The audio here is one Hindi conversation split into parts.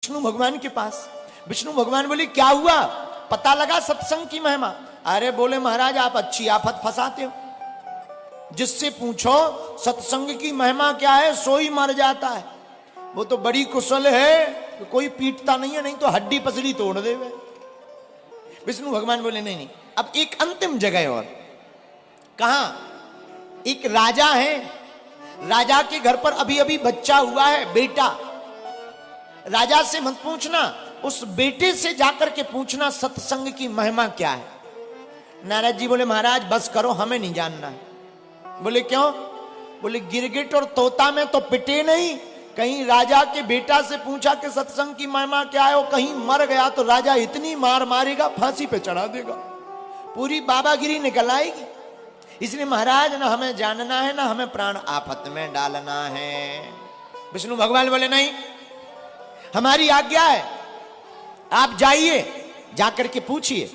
विष्णु भगवान के पास। विष्णु भगवान बोले क्या हुआ, पता लगा सत्संग की महिमा? अरे बोले महाराज आप अच्छी आफत फंसाते हो, जिससे पूछो सत्संग की महिमा क्या है सोई मर जाता है। वो तो बड़ी कुशल है, कोई पीटता नहीं है, नहीं तो हड्डी पसली तोड़ दे। विष्णु भगवान बोले नहीं नहीं, अब एक अंतिम जगह और। कहा? एक राजा है, राजा के घर पर अभी अभी बच्चा हुआ है, बेटा। राजा से मत पूछना, उस बेटे से जाकर के पूछना सत्संग की महिमा क्या है। नारद जी बोले महाराज बस करो, हमें नहीं जानना है। बोले क्यों? बोले गिरगिट और तोता में तो पिटे नहीं, कहीं राजा के बेटा से पूछा कि सत्संग की महिमा क्या है, वो कहीं मर गया तो राजा इतनी मार मारेगा फांसी पे चढ़ा देगा, पूरी बाबागिरी निकल आएगी। इसलिए महाराज ना हमें जानना है ना हमें प्राण आफत में डालना है। विष्णु भगवान बोले नहीं, हमारी आज्ञा है, आप जाइए जाकर के पूछिए।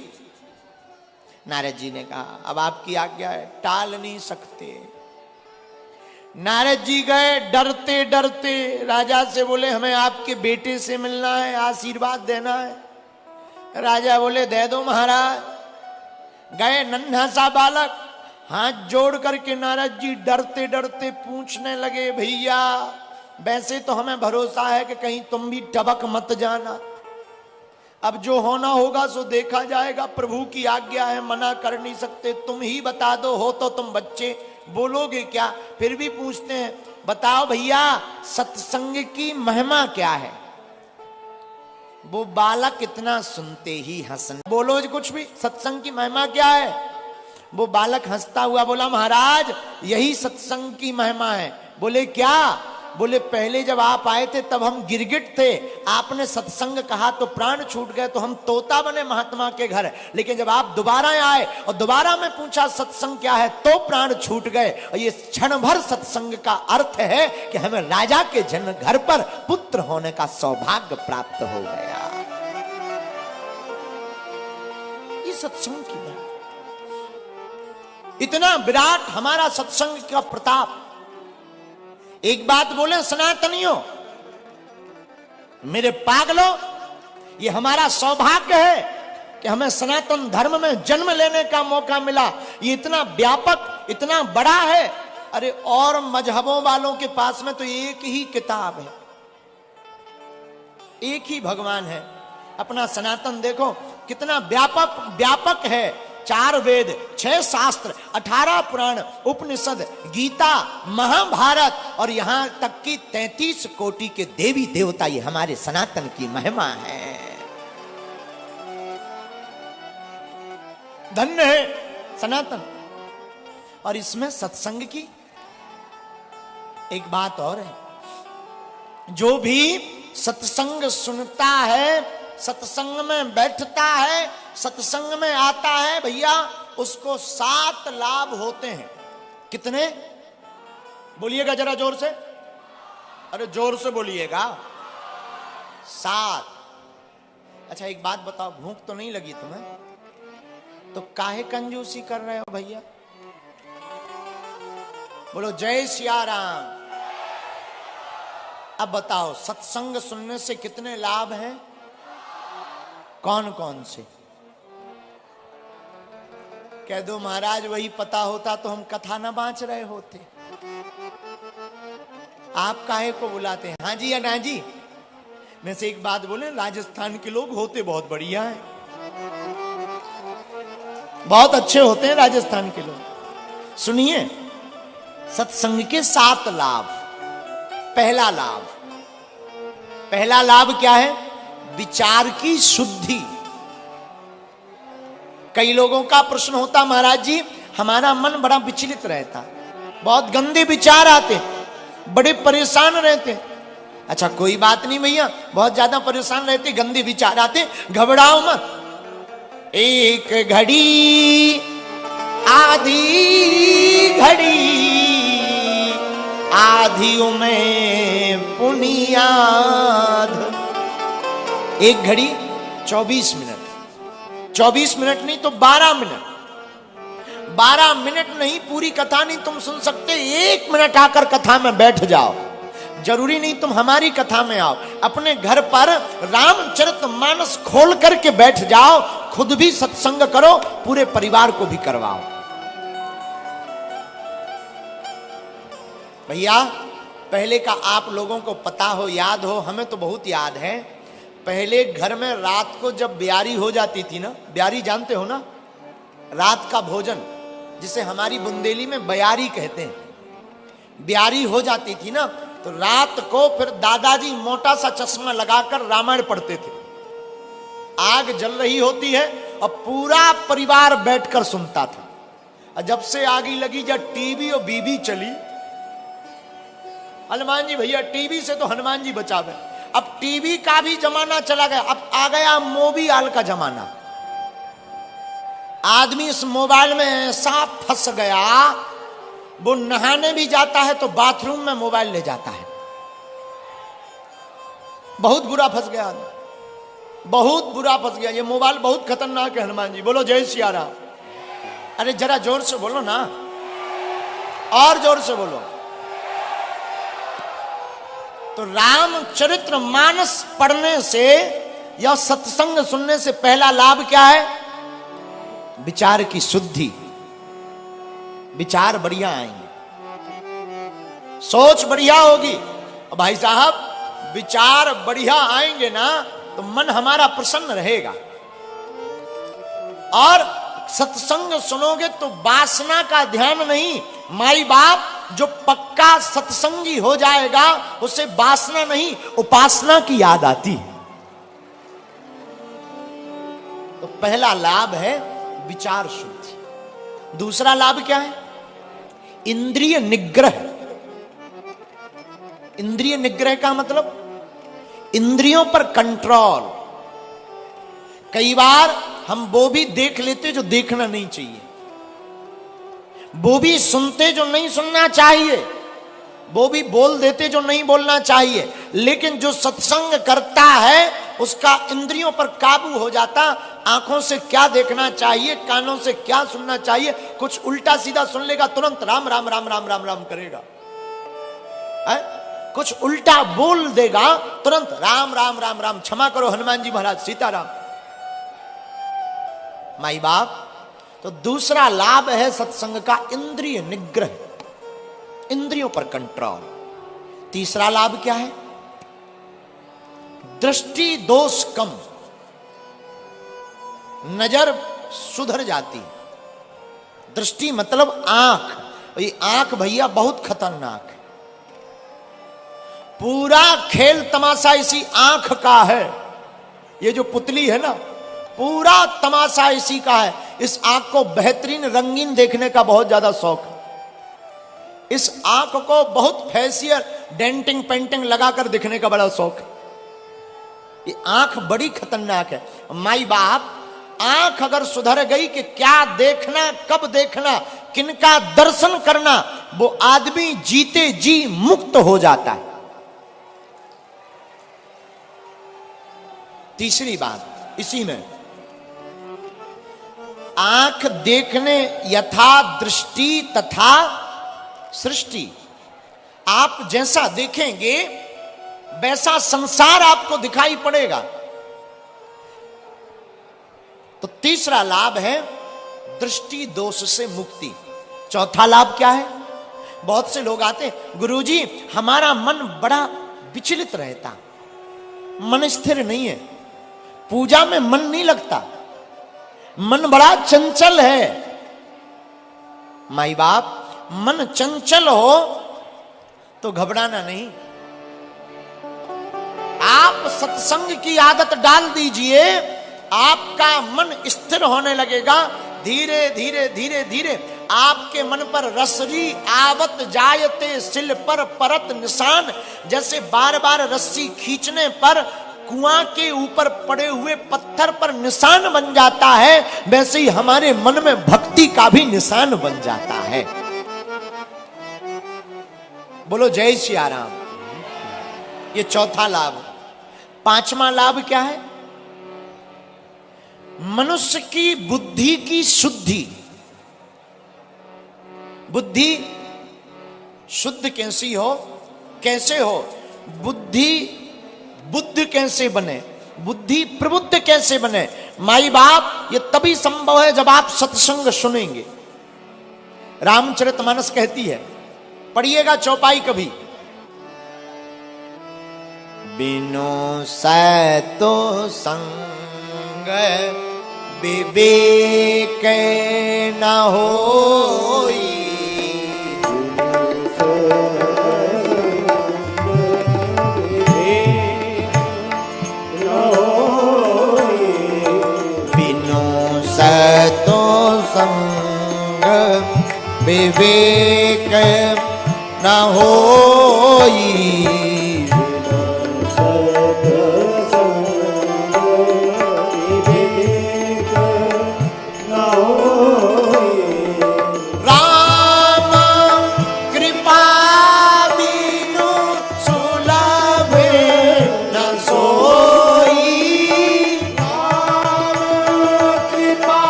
नारद जी ने कहा अब आपकी आज्ञा है, टाल नहीं सकते। नारद जी गए डरते डरते, राजा से बोले हमें आपके बेटे से मिलना है, आशीर्वाद देना है। राजा बोले दे दो महाराज। गए नन्हा सा बालक, हाथ जोड़ करके नारद जी डरते डरते पूछने लगे भैया वैसे तो हमें भरोसा है कि कहीं तुम भी टबक मत जाना, अब जो होना होगा सो देखा जाएगा, प्रभु की आज्ञा है, मना कर नहीं सकते, तुम ही बता दो, हो तो तुम बच्चे बोलोगे क्या? फिर भी पूछते हैं बताओ भैया सत्संग की महिमा क्या है? वो बालक इतना सुनते ही हंसने, बोलो कुछ भी, सत्संग की महिमा क्या है? वो बालक हंसता हुआ बोला महाराज यही सत्संग की महिमा है। बोले क्या? बोले पहले जब आप आए थे तब हम गिरगिट थे, आपने सत्संग कहा तो प्राण छूट गए, तो हम तोता बने महात्मा के घर, लेकिन जब आप दोबारा आए और दोबारा मैं पूछा सत्संग क्या है तो प्राण छूट गए। और ये क्षण भर सत्संग का अर्थ है कि हमें राजा के जन घर पर पुत्र होने का सौभाग्य प्राप्त हो गया। ये सत्संग की बात, इतना विराट हमारा सत्संग का प्रताप। एक बात बोले सनातनियों, मेरे पागलों, ये हमारा सौभाग्य है कि हमें सनातन धर्म में जन्म लेने का मौका मिला। ये इतना व्यापक, इतना बड़ा है। अरे और मजहबों वालों के पास में तो एक ही किताब है, एक ही भगवान है। अपना सनातन देखो कितना व्यापक है। 4 वेद, 6 शास्त्र, 18 पुराण, उपनिषद, गीता, महाभारत और यहां तक की 33 कोटि के देवी देवता, ये हमारे सनातन की महिमा है। धन्य है सनातन। और इसमें सत्संग की एक बात और है, जो भी सत्संग सुनता है, सत्संग में बैठता है, सत्संग में आता है भैया, उसको 7 लाभ होते हैं। कितने? बोलिएगा जरा जोर से, अरे जोर से बोलिएगा। 7। अच्छा एक बात बताओ, भूख तो नहीं लगी तुम्हें? तो काहे कंजूसी कर रहे हो भैया? बोलो जय सिया राम। अब बताओ सत्संग सुनने से कितने लाभ हैं? कौन कौन से? कह दो महाराज वही पता होता तो हम कथा ना बांच रहे होते। आप काहे को बुलाते हैं? हाँ जी या ना जी? मैं से एक बात बोले, राजस्थान के लोग होते बहुत बढ़िया हैं, बहुत अच्छे होते हैं राजस्थान के लोग। सुनिए सत्संग के 7 लाभ। पहला लाभ क्या है? विचार की शुद्धि। कई लोगों का प्रश्न होता महाराज जी हमारा मन बड़ा विचलित रहता, बहुत गंदे विचार आते, बड़े परेशान रहते। अच्छा कोई बात नहीं भैया, बहुत ज्यादा परेशान रहते, गंदे विचार आते, घबराओ मत। एक घड़ी आधी घड़ी आधियों में पुनियाद। एक घड़ी 24 मिनट, 24 मिनट नहीं तो 12 मिनट। 12 मिनट नहीं पूरी कथा नहीं तुम सुन सकते, 1 मिनट आकर कथा में बैठ जाओ, जरूरी नहीं तुम हमारी कथा में आओ, अपने घर पर रामचरितमानस खोल करके बैठ जाओ, खुद भी सत्संग करो, पूरे परिवार को भी करवाओ। भैया पहले का आप लोगों को पता हो, याद हो, हमें तो बहुत याद है। पहले घर में रात को जब ब्यारी हो जाती थी ना, ब्यारी जानते हो ना, रात का भोजन जिसे हमारी बुंदेली में बयारी कहते हैं, ब्यारी हो जाती थी ना, तो रात को फिर दादाजी मोटा सा चश्मा लगाकर रामायण पढ़ते थे। आग जल रही होती है और पूरा परिवार बैठकर सुनता था। और जब से आगी लगी, जब टीवी और बीबी चली, हनुमान जी भैया टीवी से तो हनुमान जी बचावे, अब टीवी का भी जमाना चला गया, अब आ गया मोबाइल का जमाना। आदमी इस मोबाइल में ऐसा फंस गया, वो नहाने भी जाता है तो बाथरूम में मोबाइल ले जाता है। बहुत बुरा फंस गया, बहुत बुरा फंस गया। ये मोबाइल बहुत खतरनाक है। हनुमान जी बोलो जय सिया राम। अरे जरा जोर से बोलो ना, और जोर से बोलो। तो रामचरितमानस पढ़ने से या सत्संग सुनने से पहला लाभ क्या है? विचार की शुद्धि, विचार बढ़िया आएंगे, सोच बढ़िया होगी। और भाई साहब विचार बढ़िया आएंगे ना तो मन हमारा प्रसन्न रहेगा। और सत्संग सुनोगे तो वासना का ध्यान नहीं, माई बाप जो पक्का सत्संगी हो जाएगा उसे वासना नहीं उपासना की याद आती है। तो पहला लाभ है विचार शुद्धि। दूसरा लाभ क्या है? इंद्रिय निग्रह। इंद्रिय निग्रह का मतलब इंद्रियों पर कंट्रोल। कई बार हम वो भी देख लेते जो देखना नहीं चाहिए, वो भी सुनते जो नहीं सुनना चाहिए, वो भी बोल देते जो नहीं बोलना चाहिए। लेकिन जो सत्संग करता है उसका इंद्रियों पर काबू हो जाता। आंखों से क्या देखना चाहिए, कानों से क्या सुनना चाहिए, कुछ उल्टा सीधा सुन लेगा तुरंत राम राम राम राम राम राम करेगा है? कुछ उल्टा बोल देगा तुरंत राम राम राम राम, क्षमा करो हनुमान जी महाराज, सीताराम। माई बाप, तो दूसरा लाभ है सत्संग का इंद्रिय निग्रह, इंद्रियों पर कंट्रोल। तीसरा लाभ क्या है? दृष्टि दोष कम, नजर सुधर जाती। दृष्टि मतलब आंख। ये आंख भैया बहुत खतरनाक है। पूरा खेल तमाशा इसी आंख का है। ये जो पुतली है ना, पूरा तमाशा इसी का है। इस आंख को बेहतरीन रंगीन देखने का बहुत ज्यादा शौक है। इस आंख को बहुत फेशियल डेंटिंग पेंटिंग लगाकर दिखने का बड़ा शौक है। ये आंख बड़ी खतरनाक है। माई बाप, आंख अगर सुधर गई कि क्या देखना, कब देखना, किनका दर्शन करना, वो आदमी जीते जी मुक्त हो जाता है। तीसरी बात इसी में, आंख देखने यथा दृष्टि तथा सृष्टि। आप जैसा देखेंगे वैसा संसार आपको दिखाई पड़ेगा। तो तीसरा लाभ है दृष्टि दोष से मुक्ति। चौथा लाभ क्या है? बहुत से लोग आते हैं, गुरुजी हमारा मन बड़ा विचलित रहता, मन स्थिर नहीं है, पूजा में मन नहीं लगता, मन बड़ा चंचल है। माई बाप, मन चंचल हो तो घबराना नहीं। आप सत्संग की आदत डाल दीजिए, आपका मन स्थिर होने लगेगा। धीरे धीरे धीरे धीरे आपके मन पर रसरी आवत जायते सिल पर परत निशान। जैसे बार बार रस्सी खींचने पर कुआं के ऊपर पड़े हुए पत्थर पर निशान बन जाता है, वैसे ही हमारे मन में भक्ति का भी निशान बन जाता है। बोलो जय सिया राम। ये चौथा लाभ। पांचवा लाभ क्या है? मनुष्य की बुद्धि की शुद्धि। बुद्धि शुद्ध कैसी हो कैसे हो? बुद्धि बुद्ध कैसे बने, बुद्धि प्रबुद्ध कैसे बने? माई बाप ये तभी संभव है जब आप सत्संग सुनेंगे। रामचरितमानस कहती है, पढ़िएगा चौपाई कभी। बिनु सतो संग विवेक न होई, बिनु सतो संग विवेक न होई,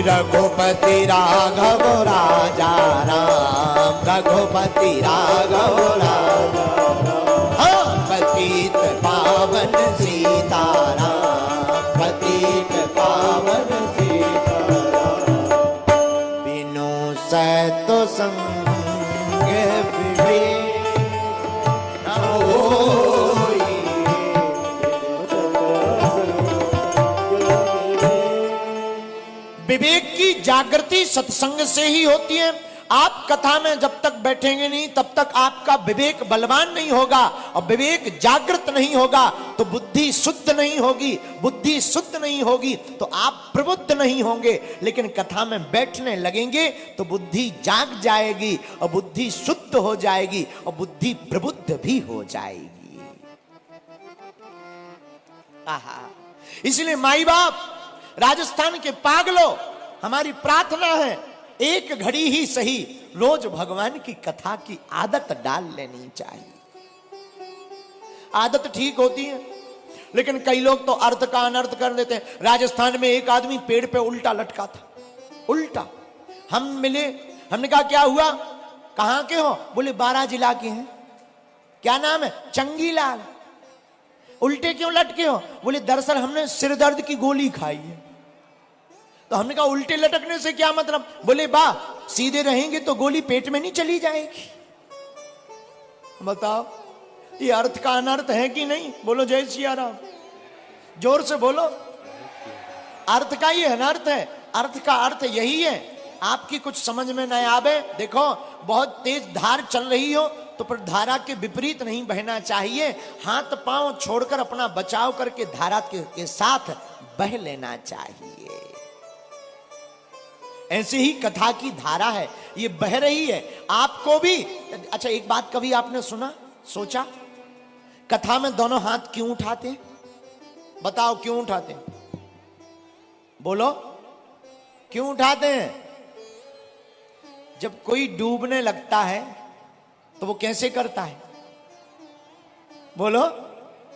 रघुपति राघव राजा राम, रघुपति राघव राजा राम, पतित पावन सीताराम, पतित पावन सीताराम, बिनु सतो संग विवेक न होई। विवेक की जागृति सत्संग से ही होती है। आप कथा में जब तक बैठेंगे नहीं तब तक आपका विवेक बलवान नहीं होगा, और विवेक जागृत नहीं होगा तो बुद्धि शुद्ध नहीं होगी, बुद्धि शुद्ध नहीं होगी तो आप प्रबुद्ध नहीं होंगे। लेकिन कथा में बैठने लगेंगे तो बुद्धि जाग जाएगी और बुद्धि शुद्ध हो जाएगी और बुद्धि प्रबुद्ध भी हो जाएगी। आहा, इसलिए माई बाप, राजस्थान के पागलों, हमारी प्रार्थना है एक घड़ी ही सही रोज भगवान की कथा की आदत डाल लेनी चाहिए। आदत ठीक होती है, लेकिन कई लोग तो अर्थ का अनर्थ कर देते हैं। राजस्थान में एक आदमी पेड़ पे उल्टा लटका था, उल्टा। हम मिले, हमने कहा क्या हुआ, कहां के हो? बोले 12 जिला के हैं। क्या नाम है? चंगीलाल। उल्टे क्यों लटके हो? बोले दरअसल हमने सिर दर्द की गोली खाई है। तो हमने कहा उल्टे लटकने से क्या मतलब? बोले बा सीधे रहेंगे तो गोली पेट में नहीं चली जाएगी। बताओ ये अर्थ का अनर्थ है कि नहीं? बोलो जय सिया राम, जोर से बोलो। अर्थ का ही अनर्थ है, अर्थ का अर्थ यही है। आपकी कुछ समझ में न आवे, देखो बहुत तेज धार चल रही हो तो पर धारा के विपरीत नहीं बहना चाहिए। हाथ पांव छोड़कर अपना बचाव करके धारा के साथ बह लेना चाहिए। ऐसे ही कथा की धारा है, ये बह रही है आपको भी। अच्छा एक बात कभी आपने सुना, सोचा कथा में दोनों हाथ क्यों उठाते हैं? बताओ क्यों उठाते हैं? बोलो क्यों उठाते हैं? जब कोई डूबने लगता है तो वो कैसे करता है? बोलो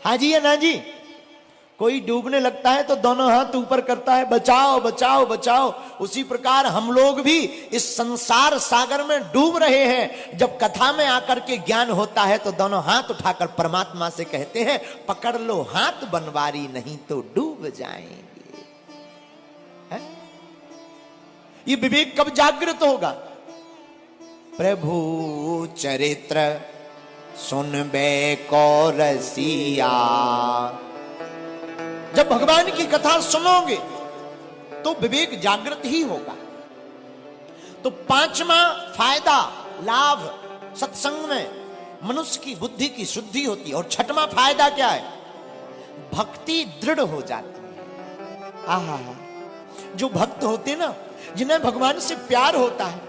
हाँ जी या ना जी? कोई डूबने लगता है तो दोनों हाथ ऊपर करता है, बचाओ बचाओ बचाओ। उसी प्रकार हम लोग भी इस संसार सागर में डूब रहे हैं। जब कथा में आकर के ज्ञान होता है तो दोनों हाथ उठाकर परमात्मा से कहते हैं, पकड़ लो हाथ बनवारी, नहीं तो डूब जाएंगे। है? ये विवेक कब जागृत होगा? प्रभु चरित्र सुनबे को रसिया। जब भगवान की कथा सुनोगे तो विवेक जागृत ही होगा। तो पांचवा फायदा लाभ सत्संग में मनुष्य की बुद्धि की शुद्धि होती है। और छठवां फायदा क्या है? भक्ति दृढ़ हो जाती है। आहा, जो भक्त होते ना, जिन्हें भगवान से प्यार होता है,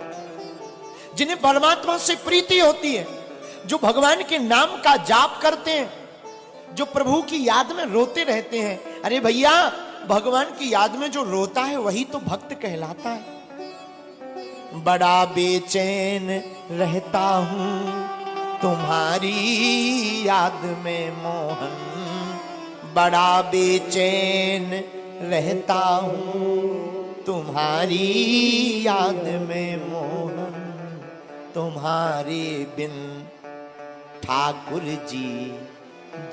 जिन्हें परमात्मा से प्रीति होती है, जो भगवान के नाम का जाप करते हैं, जो प्रभु की याद में रोते रहते हैं। अरे भैया, भगवान की याद में जो रोता है वही तो भक्त कहलाता है। बड़ा बेचैन रहता हूं तुम्हारी याद में मोहन, बड़ा बेचैन रहता हूं तुम्हारी याद में मोहन, तुम्हारे बिन ठाकुर जी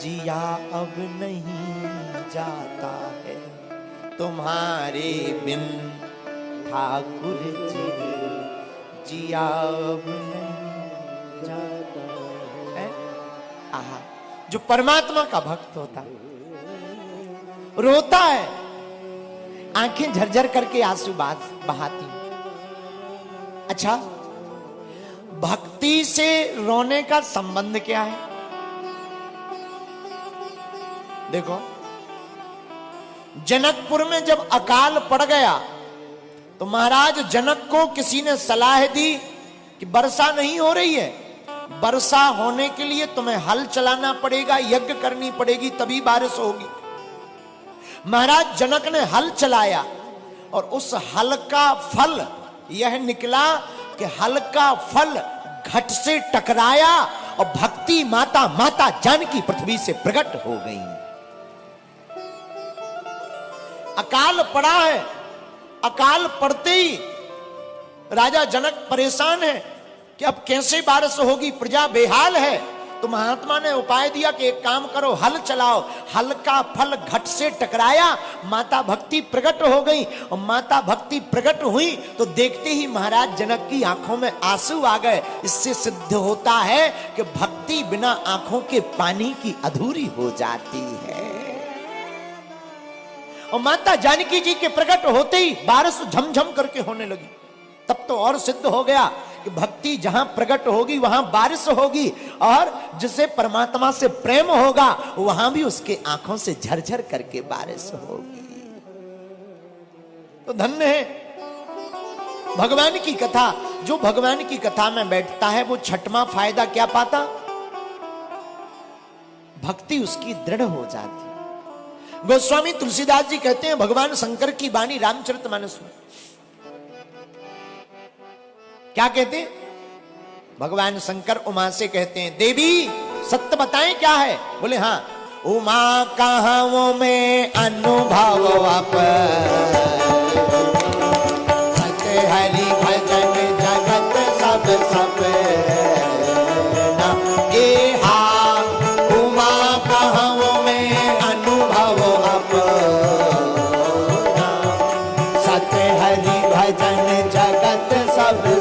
जिया अब नहीं जाता है, तुम्हारे बिन ठाकुर जी जिया अब नहीं जाता है। आहा, जो परमात्मा का भक्त होता है, रोता है, आंखें झरझर करके आंसू बहाती। अच्छा, भक्ति से रोने का संबंध क्या है? देखो, जनकपुर में जब अकाल पड़ गया तो महाराज जनक को किसी ने सलाह दी कि वर्षा नहीं हो रही है, वर्षा होने के लिए तुम्हें हल चलाना पड़ेगा, यज्ञ करनी पड़ेगी, तभी बारिश होगी। महाराज जनक ने हल चलाया और उस हल का फल यह निकला कि हल का फल घट से टकराया और भक्ति माता माता जानकी पृथ्वी से प्रकट हो गई। अकाल पड़ा है, अकाल पड़ते ही राजा जनक परेशान है कि अब कैसे बारिश होगी, प्रजा बेहाल है। तो महात्मा ने उपाय दिया कि एक काम करो, हल चलाओ। हल का फल घट से टकराया, माता भक्ति प्रकट हो गई। और माता भक्ति प्रकट हुई तो देखते ही महाराज जनक की आंखों में आंसू आ गए। इससे सिद्ध होता है कि भक्ति बिना आंखों के पानी की अधूरी हो जाती है। और माता जानकी जी के प्रकट होते ही बारिश झमझम करके होने लगी। तब तो और सिद्ध हो गया कि भक्ति जहां प्रकट होगी वहां बारिश होगी, और जिसे परमात्मा से प्रेम होगा वहां भी उसके आंखों से झरझर करके बारिश होगी। तो धन्य है भगवान की कथा। जो भगवान की कथा में बैठता है वो छठवां फायदा क्या पाता? भक्ति उसकी दृढ़ हो जाती। गोस्वामी तुलसीदास जी कहते हैं, भगवान शंकर की वाणी रामचरितमानस में क्या कहते हैं? भगवान शंकर उमा से कहते हैं, देवी सत्य बताएं क्या है? बोले हाँ। उमा कहावों में अनुभव सत्य हरि भजन जगत सब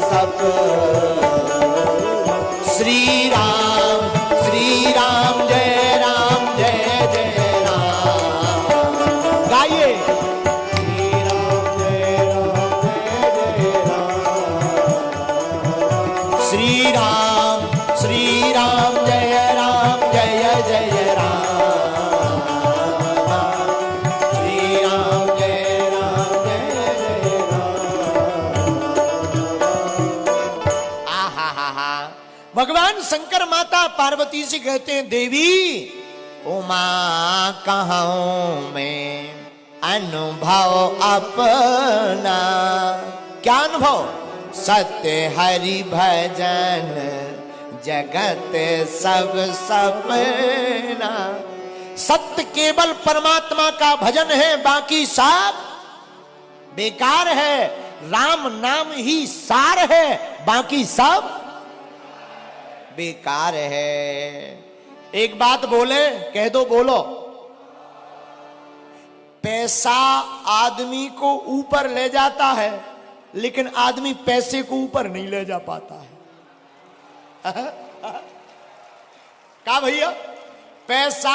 सब श्री राम जय राम जय जय राम। गाइए, श्री राम जय राम जय जय राम। श्री राम जय राम जय जय राम। आहा हा हा। भगवान शंकर माता पार्वती से कहते हैं, देवी उमा कहाऊं मैं अनुभव अपना। क्या अनुभव? सत्य हरि भजन जगत सब सपना। सत्य केवल परमात्मा का भजन है, बाकी सब बेकार है। राम नाम ही सार है, बाकी सब बेकार है। एक बात बोले, कह दो, बोलो। पैसा आदमी को ऊपर ले जाता है, लेकिन आदमी पैसे को ऊपर नहीं ले जा पाता है। क्या भैया, पैसा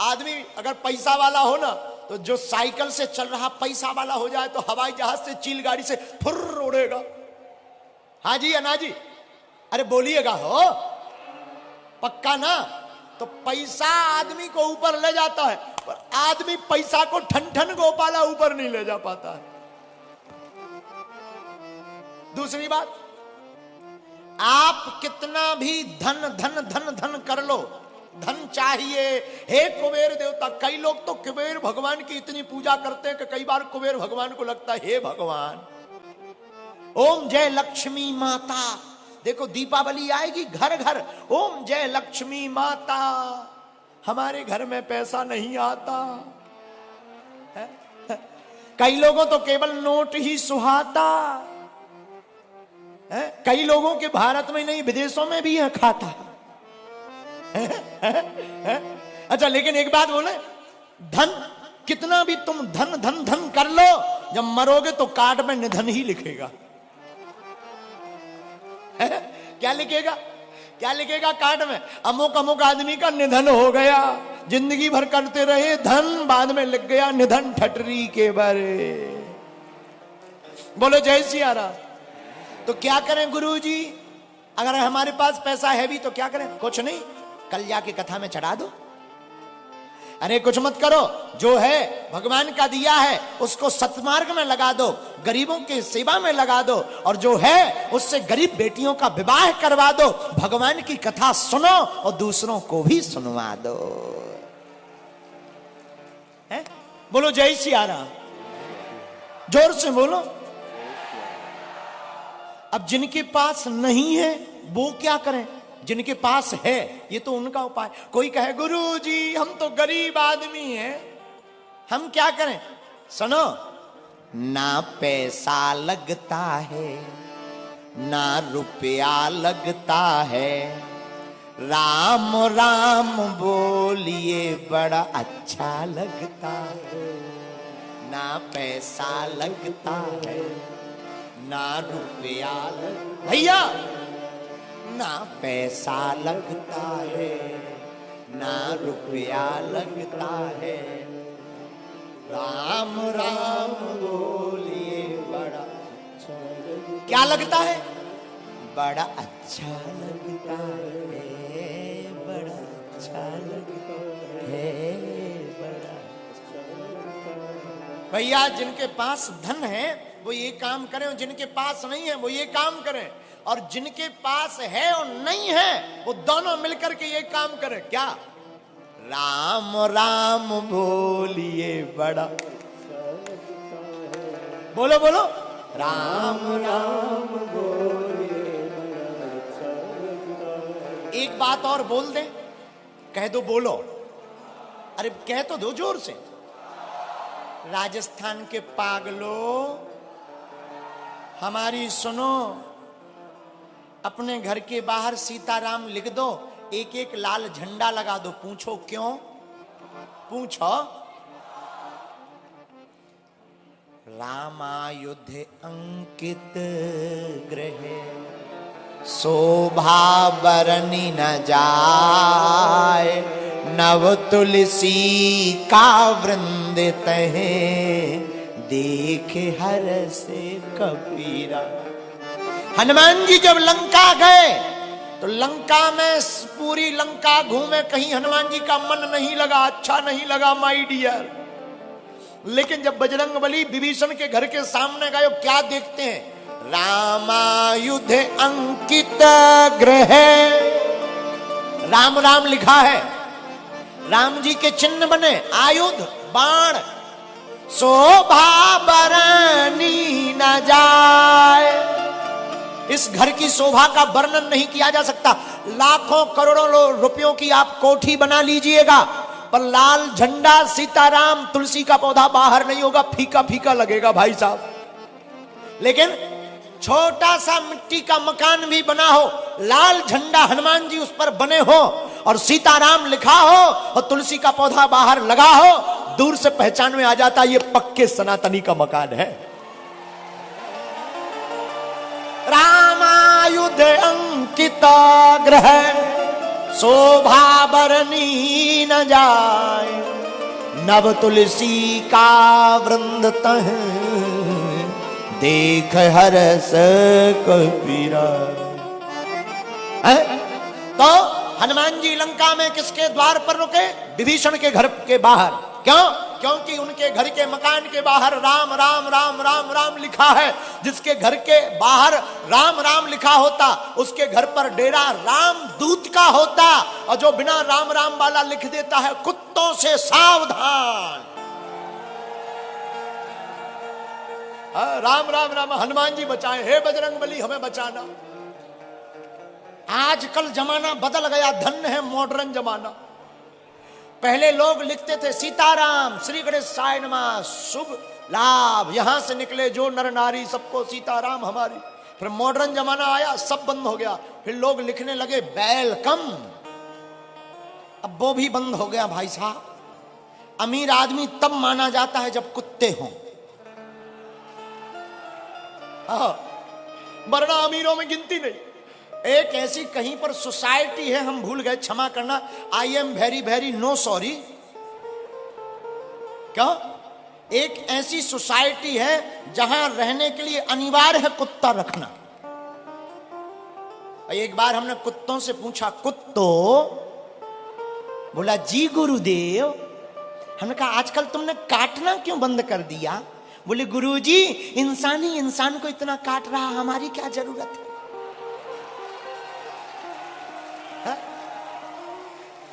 आदमी अगर पैसा वाला हो ना, तो जो साइकिल से चल रहा पैसा वाला हो जाए तो हवाई जहाज से, चील गाड़ी से फुर्र उड़ेगा। हाँ जी, अना जी, अरे बोलिएगा, हो पक्का ना। तो पैसा आदमी को ऊपर ले जाता है, पर आदमी पैसा को ठन ठन गोपाला ऊपर नहीं ले जा पाता है। दूसरी बात, आप कितना भी धन धन धन धन कर लो, धन चाहिए, हे कुबेर देवता। कई लोग तो कुबेर भगवान की इतनी पूजा करते हैं कि कई बार कुबेर भगवान को लगता है, हे भगवान, ओम जय लक्ष्मी माता। देखो दीपावली आएगी, घर घर ओम जय लक्ष्मी माता। हमारे घर में पैसा नहीं आता है? कई लोगों तो केवल नोट ही सुहाता है। कई लोगों के भारत में नहीं, विदेशों में भी है खाता है? अच्छा, लेकिन एक बात बोले, धन कितना भी तुम धन धन धन कर लो, जब मरोगे तो कार्ड में निधन ही लिखेगा। क्या लिखेगा, क्या लिखेगा कार्ड में? अमुक अमुक आदमी का निधन हो गया, जिंदगी भर करते रहे धन, बाद में लिख गया निधन ठटरी के बारे। बोलो जय सिया राम। तो क्या करें गुरुजी, अगर हमारे पास पैसा है भी तो क्या करें? कुछ नहीं, कल जाके कथा में चढ़ा दो। अरे कुछ मत करो, जो है भगवान का दिया है उसको सत्मार्ग में लगा दो, गरीबों की सेवा में लगा दो, और जो है उससे गरीब बेटियों का विवाह करवा दो। भगवान की कथा सुनो और दूसरों को भी सुनवा दो। है? बोलो जय सिया राम, जोर से बोलो। अब जिनके पास नहीं है वो क्या करें? जिनके पास है ये तो उनका उपाय। कोई कहे गुरुजी हम तो गरीब आदमी हैं, हम क्या करें? सुनो, ना पैसा लगता है, ना रुपया लगता है, राम राम बोलिए बड़ा अच्छा लगता है। ना पैसा लगता है, ना रुपया भैया, ना पैसा लगता है, ना रुपया लगता है, राम राम बोलिए बड़ा अच्छा लगता। क्या लगता है? बड़ा अच्छा लगता है, बड़ा अच्छा लगता है, बड़ा अच्छा लगता है। भैया जिनके पास धन है वो ये काम करें, और जिनके पास नहीं है वो ये काम करें, और जिनके पास है और नहीं है वो दोनों मिलकर के ये काम करें। क्या? राम राम बोलिए बड़ा, बोलो बोलो, राम राम बोलिए बड़ा। एक बात और बोल दे, कह दो, बोलो, अरे कह तो दो जोर से। राजस्थान के पागलों, हमारी सुनो, अपने घर के बाहर सीताराम लिख दो, एक एक लाल झंडा लगा दो। पूछो क्यों? पूछो। रामायुध अंकित गृह, शोभा बरनी न जाए, नव तुलसी का वृंद तहे, देखे हर से कबीरा। हनुमान जी जब लंका गए तो लंका में पूरी लंका घूमे, कहीं हनुमान जी का मन नहीं लगा, अच्छा नहीं लगा माय डियर। लेकिन जब बजरंगबली विभीषण के घर के सामने गए, क्या देखते हैं? रामायुध अंकित गृह, राम राम लिखा है, राम जी के चिन्ह बने, आयुध बाण, शोभा बरनी न जाए। इस घर की शोभा का वर्णन नहीं किया जा सकता। लाखों करोड़ों रुपयों की आप कोठी बना लीजिएगा, पर लाल झंडा सीताराम, तुलसी का पौधा बाहर नहीं होगा, फीका फीका लगेगा भाई साहब। लेकिन छोटा सा मिट्टी का मकान भी बना हो, लाल झंडा हनुमान जी उस पर बने हो और सीताराम लिखा हो और तुलसी का पौधा बाहर लगा हो, दूर से पहचान में आ जाता ये पक्के सनातनी का मकान है। रामायुध अंकिता ग्रह शोभा बरनी न जाए, नव तुलसी का वृंद तह देख हरस कबीरा। तो हनुमान जी लंका में किसके द्वार पर रुके? विभीषण के घर के बाहर। क्यों? क्योंकि उनके घर के मकान के बाहर राम राम राम राम राम लिखा है। जिसके घर के बाहर राम राम लिखा होता उसके घर पर डेरा राम दूत का होता, और जो बिना राम राम वाला लिख देता है कुत्तों से सावधान। राम राम राम, हनुमान जी बचाए, हे बजरंगबली हमें बचाना। आजकल जमाना बदल गया, धन्य है मॉडर्न जमाना। पहले लोग लिखते थे सीताराम श्री गणेशाय नमः शुभ लाभ, यहां से निकले जो नर नारी सबको सीताराम हमारी। फिर मॉडर्न जमाना आया, सब बंद हो गया। फिर लोग लिखने लगे वेलकम, अब वो भी बंद हो गया भाई साहब। अमीर आदमी तब माना जाता है जब कुत्ते हों, वरना अमीरों में गिनती नहीं। एक ऐसी कहीं पर सोसाइटी है, हम भूल गए, क्षमा करना, I am very very no sorry. क्या? एक ऐसी सोसाइटी है जहां रहने के लिए अनिवार्य है कुत्ता रखना। एक बार हमने कुत्तों से पूछा, कुत्तो? बोला जी गुरुदेव। हमने कहा आजकल तुमने काटना क्यों बंद कर दिया? बोले गुरुजी इंसान ही इंसान को इतना काट रहा, हमारी क्या जरूरत है?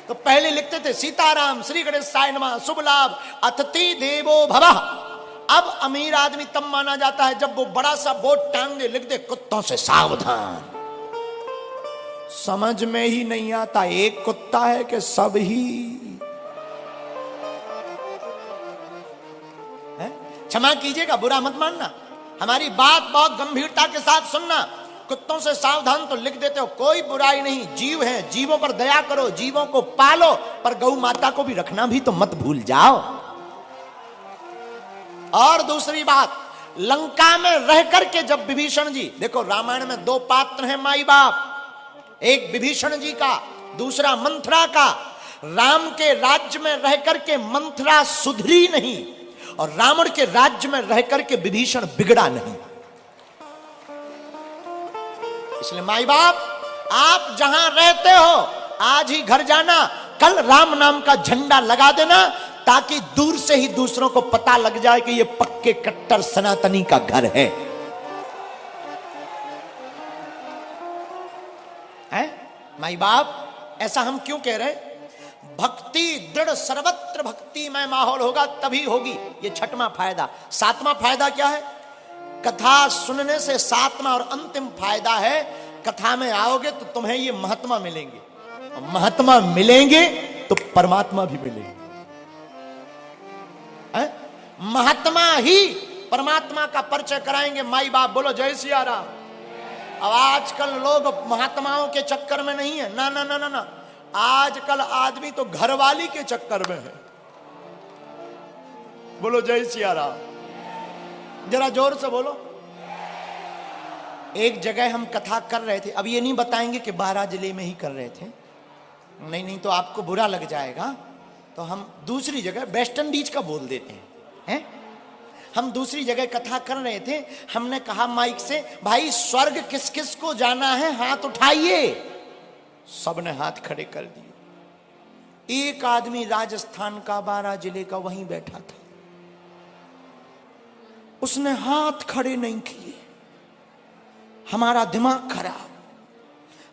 तो पहले लिखते थे सीताराम श्री गणेशाय नमः शुभ लाभ अतिथि देवो भवः। अब अमीर आदमी तब माना जाता है जब वो बड़ा सा बोर्ड टांग दे, लिख दे कुत्तों से सावधान। समझ में ही नहीं आता एक कुत्ता है कि सब ही। क्षमा कीजिएगा, बुरा मत मानना, हमारी बात बहुत गंभीरता के साथ सुनना। कुत्तों से सावधान तो लिख देते हो, कोई बुराई नहीं, जीव है, जीवों पर दया करो, जीवों को पालो, पर गौ माता को भी रखना भी तो मत भूल जाओ। और दूसरी बात, लंका में रह करके जब विभीषण जी, देखो रामायण में दो पात्र हैं माई बाप, एक विभीषण जी का, दूसरा मंथरा का। राम के राज्य में रह करके मंथरा सुधरी नहीं और रावण के राज्य में रह करके विभीषण बिगड़ा नहीं। इसलिए माई बाप, आप जहां रहते हो आज ही घर जाना, कल राम नाम का झंडा लगा देना, ताकि दूर से ही दूसरों को पता लग जाए कि ये पक्के कट्टर सनातनी का घर है। माई बाप, ऐसा हम क्यों कह रहे? भक्ति दृढ़, सर्वत्र भक्तिमय माहौल होगा तभी होगी। ये छठवां फायदा। सातवां फायदा क्या है? कथा सुनने से सातवां और अंतिम फायदा है, कथा में आओगे तो तुम्हें ये महात्मा मिलेंगे, और महात्मा मिलेंगे तो परमात्मा भी मिलेंगे। महात्मा ही परमात्मा का परिचय कराएंगे। माई बाप बोलो जय सिया राम। अब आजकल लोग महात्माओं के चक्कर में नहीं है, ना ना ना ना ना, आजकल आदमी तो घरवाली के चक्कर में है। बोलो जय सिया राम, जरा जोर से बोलो। एक जगह हम कथा कर रहे थे, अब ये नहीं बताएंगे कि 12 जिले में ही कर रहे थे, नहीं नहीं तो आपको बुरा लग जाएगा, तो हम दूसरी जगह वेस्ट इंडीज का बोल देते हैं। हम दूसरी जगह कथा कर रहे थे, हमने कहा माइक से, भाई स्वर्ग किस किस को जाना है हाथ उठाइए। सबने हाथ खड़े कर दिए। एक आदमी राजस्थान का 12 जिले का वहीं बैठा था, उसने हाथ खड़े नहीं किए। हमारा दिमाग खराब।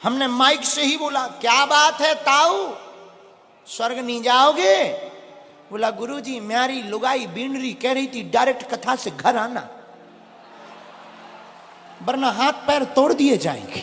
हमने माइक से ही बोला, क्या बात है ताऊ, स्वर्ग नहीं जाओगे? बोला गुरुजी म्यारी लुगाई बींडरी कह रही थी डायरेक्ट कथा से घर आना, वरना हाथ पैर तोड़ दिए जाएंगे।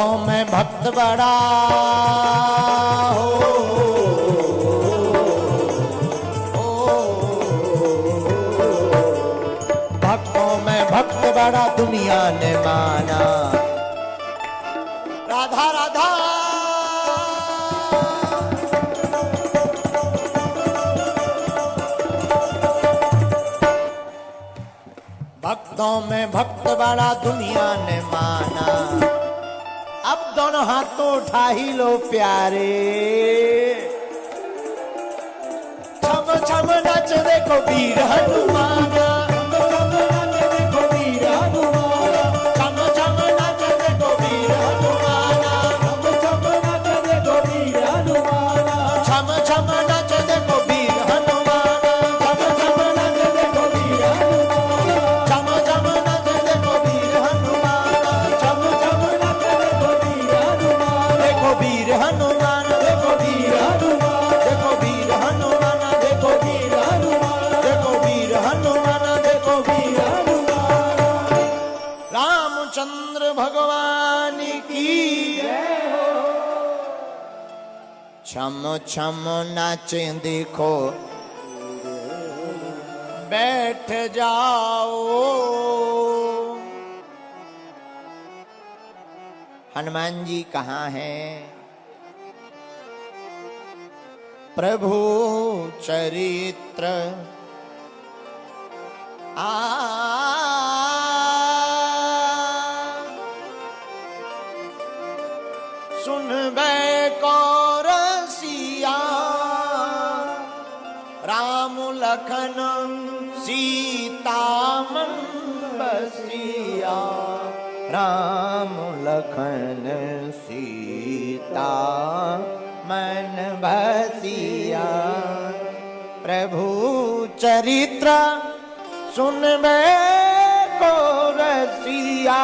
भक्तों में भक्त बड़ा हो, भक्तों में भक्त बड़ा दुनिया ने माना। राधा राधा भक्तों में भक्त बड़ा दुनिया ने माना। अब दोनों हाथों उठा ही लो प्यारे, छम छम नच देखो वीर हनुमाना, छम छम नच देखो वीर हनुमाना, छम छम नच देखो वीर हनुमाना, छम छम नच देखो वीर हनुमाना, छम छम नच देखो वीर हनुमाना, छम छम नच देखो वीर हनुमाना, छम छम नच देखो वीर हनुमाना, छम छम नच देखो वीर हनुमाना, देखो वीर हनुमान, देखो वीर हनुमान, देखो वीर हनुमान, देखो वीर हनुमान, देखो वीर हनुमान, देखो वीर हनुमान। रामचंद्र भगवान की जय हो। छम छम नाचे देखो बैठ जाओ। हनुमान जी कहाँ हैं? प्रभु चरित्र सुन बे कौरसिया, राम लखन सीता मन बसिया, राम लखन सीता मन बसिया। प्रभु चरित्र सुन में को रसिया,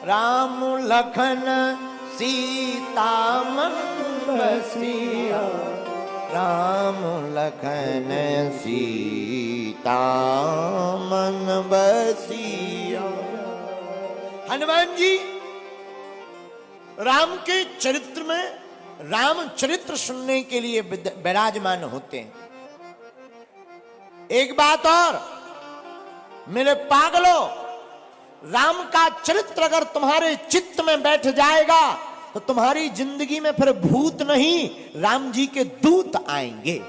राम लखन सीता मन बसिया, राम लखन सीता मन बसिया। हनुमान जी राम के चरित्र में राम चरित्र सुनने के लिए विराजमान होते हैं। एक बात और मेरे पागलों, राम का चरित्र अगर तुम्हारे चित्त में बैठ जाएगा तो तुम्हारी जिंदगी में फिर भूत नहीं, राम जी के दूत आएंगे।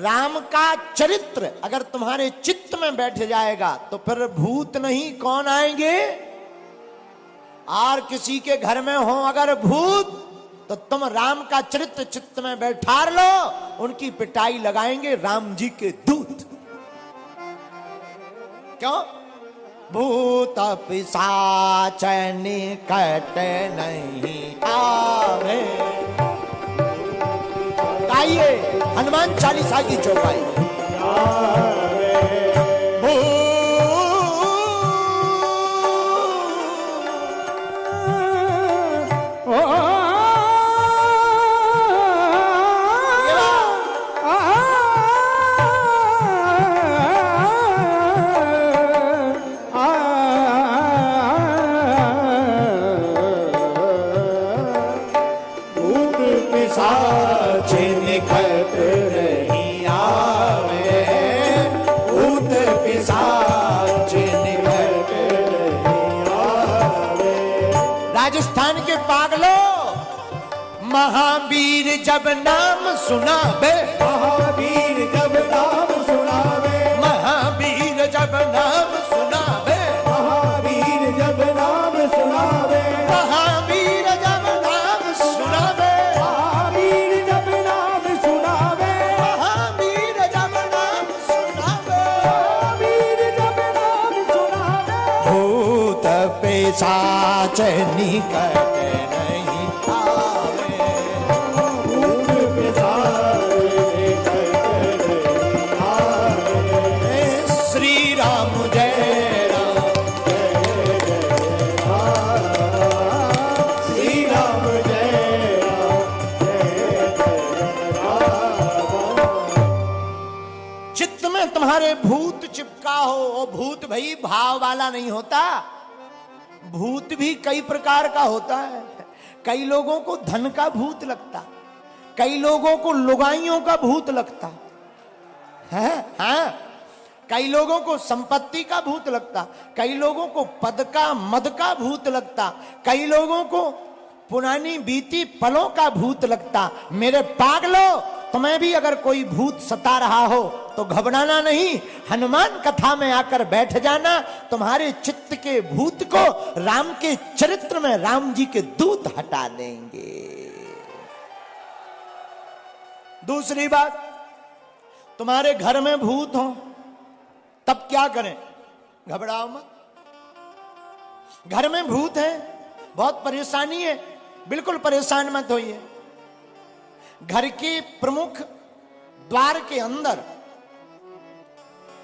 राम का चरित्र अगर तुम्हारे चित्त में बैठ जाएगा तो फिर भूत नहीं, कौन आएंगे? और किसी के घर में हो अगर भूत तो तुम राम का चरित्र चित्त में बैठा लो, उनकी पिटाई लगाएंगे राम जी के दूत। क्यों? भूत पिशाच निकट नहीं आवे। गाइए हनुमान चालीसा की चौपाई। राजस्थान के पागलों, महावीर जब नाम सुनावे, महावीर जब नाम सुनावे, महावीर जब नाम सुनावे, महावीर जब नाम सुनावे, महावीर जब नाम सुनावे, महावीर जब नाम सुनावे, महावीर जब नाम सुनावे, महावीर जब नाम सुनावे। भूत पिशाच निकट नहीं आवे, भूत पिशाच निकट नहीं आवे। श्री राम जय राम, श्री राम जय राम, जय राम। चित्त में तुम्हारे में भूत चिपका हो, वो भूत भाई भाव वाला नहीं होता, भूत भी कई प्रकार का होता है। कई लोगों को धन का भूत लगता, कई लोगों को लुगाइयों का भूत लगता है, हाँ, कई लोगों को संपत्ति का भूत लगता, कई लोगों को पद का मद का भूत लगता, कई लोगों को पुरानी बीती पलों का भूत लगता। मेरे पागलो, तुम्हें भी अगर कोई भूत सता रहा हो तो घबराना नहीं, हनुमान कथा में आकर बैठ जाना, तुम्हारे चित्त के भूत को राम के चरित्र में राम जी के दूत हटा देंगे। दूसरी बात, तुम्हारे घर में भूत हो तब क्या करें? घबराओ मत। घर में भूत है, बहुत परेशानी है, बिल्कुल परेशान मत होइए। घर के प्रमुख द्वार के अंदर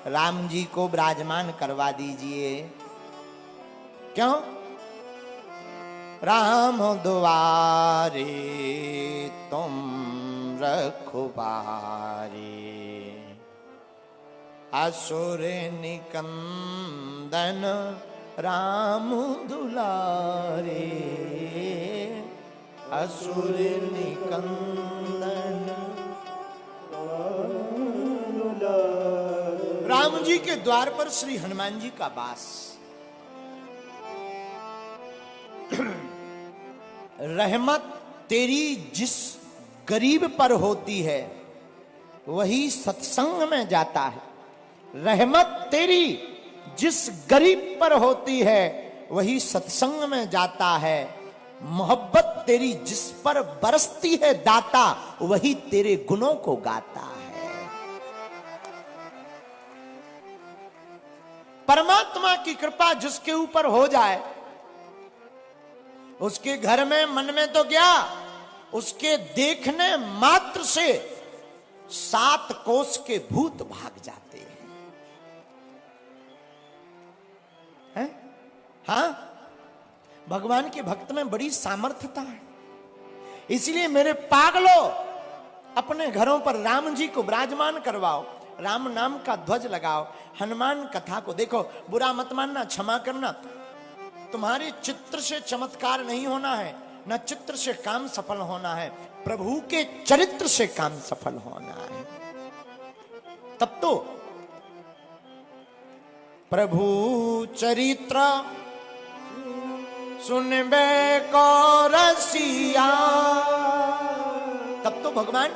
राम जी को विराजमान करवा दीजिए। क्यों? राम द्वारे तुम रखवारे, असुर निकंदन राम दुलारे, असुर निकंदन राम जी के द्वार पर श्री हनुमान जी का वास। रहमत तेरी जिस गरीब पर होती है वही सत्संग में जाता है। रहमत तेरी जिस गरीब पर होती है वही सत्संग में जाता है। मोहब्बत तेरी जिस पर बरसती है दाता, वही तेरे गुणों को गाता है। परमात्मा की कृपा जिसके ऊपर हो जाए, उसके घर में मन में तो क्या, उसके देखने मात्र से 7 कोस के भूत भाग जाते हैं। हाँ, भगवान के भक्त में बड़ी सामर्थ्यता है। इसलिए मेरे पागलो, अपने घरों पर राम जी को विराजमान करवाओ, राम नाम का ध्वज लगाओ, हनुमान कथा को देखो। बुरा मत मानना, क्षमा करना, तुम्हारे चित्र से चमत्कार नहीं होना है, न चित्र से काम सफल होना है, प्रभु के चरित्र से काम सफल होना है। तब तो प्रभु चरित्र सुनबे को रसिया, तब तो भगवान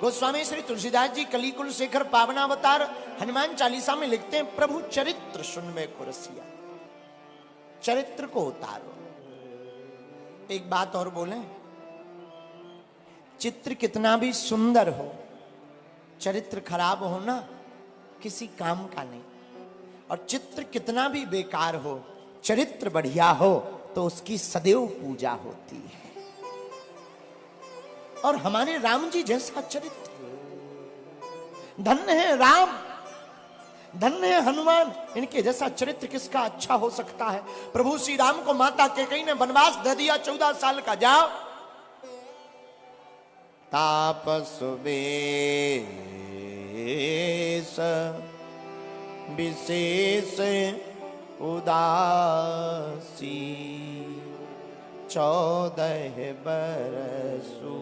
गोस्वामी श्री तुलसीदास जी कलिकुल शेखर पावनावतार हनुमान चालीसा में लिखते हैं, प्रभु चरित्र सुनबे को रसिया, चरित्र को उतारो। एक बात और बोलें, चित्र कितना भी सुंदर हो, चरित्र खराब हो ना किसी काम का नहीं। और चित्र कितना भी बेकार हो, चरित्र बढ़िया हो तो उसकी सदैव पूजा होती है। और हमारे राम जी जैसा चरित्र, धन्य है राम, धन्य है हनुमान, इनके जैसा चरित्र किसका अच्छा हो सकता है। प्रभु श्री राम को माता कैकेयी ने वनवास दे दिया 14 साल का, जाओ तापस वेश विशेष उदासी, 14 बरसु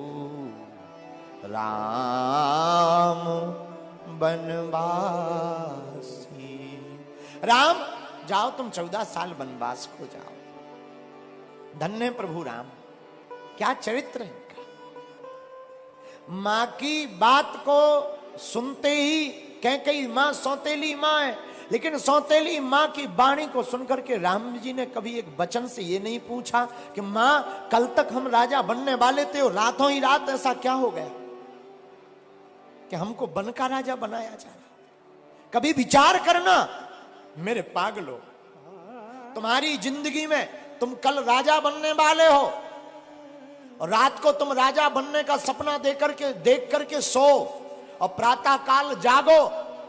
राम बनवासी। राम जाओ तुम 14 साल वनवास को जाओ। धन्य प्रभु राम, क्या चरित्र है इनका। मां की बात को सुनते ही, कैकेयी मां सौतेली मां है, लेकिन सौतेली मां की वाणी को सुनकर के राम जी ने कभी एक वचन से ये नहीं पूछा कि मां कल तक हम राजा बनने वाले थे और रातों ही रात ऐसा क्या हो गया कि हमको बन का राजा बनाया जा रहा। कभी विचार करना मेरे पागलो, तुम्हारी जिंदगी में तुम कल राजा बनने वाले हो और रात को तुम राजा बनने का सपना देख करके सो और प्रातः काल जागो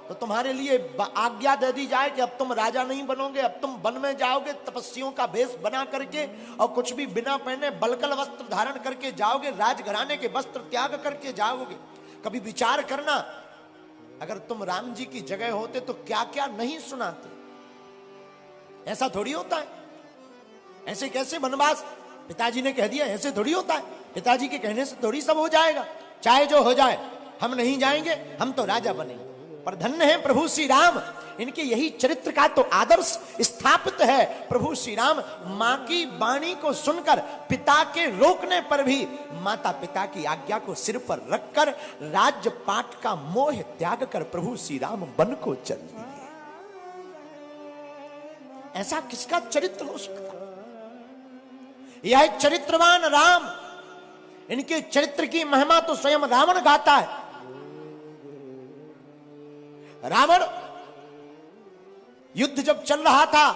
तो तुम्हारे लिए आज्ञा दे दी जाए कि अब तुम राजा नहीं बनोगे, अब तुम वन में जाओगे, तपस्वियों का भेष बना करके और कुछ भी बिना पहने बलकल वस्त्र धारण करके जाओगे, राजघराने के वस्त्र त्याग करके जाओगे। कभी विचार करना अगर तुम राम जी की जगह होते तो क्या क्या नहीं सुनाते। ऐसा थोड़ी होता है, ऐसे कैसे वनवास, पिताजी ने कह दिया, ऐसे थोड़ी होता है। पिताजी के कहने से थोड़ी सब हो जाएगा। चाहे जो हो जाए, हम नहीं जाएंगे, हम तो राजा बनेंगे। पर धन्य है प्रभु श्री राम, इनके यही चरित्र का तो आदर्श स्थापित है। प्रभु श्री राम मां की वाणी को सुनकर, पिता के रोकने पर भी माता पिता की आज्ञा को सिर पर रखकर राजपाट का मोह त्याग कर प्रभु श्री राम वन को चल दिए। ऐसा किसका चरित्र हो सकता? यह चरित्रवान राम, इनके चरित्र की महिमा तो स्वयं रावण गाता है। रावण युद्ध जब चल रहा था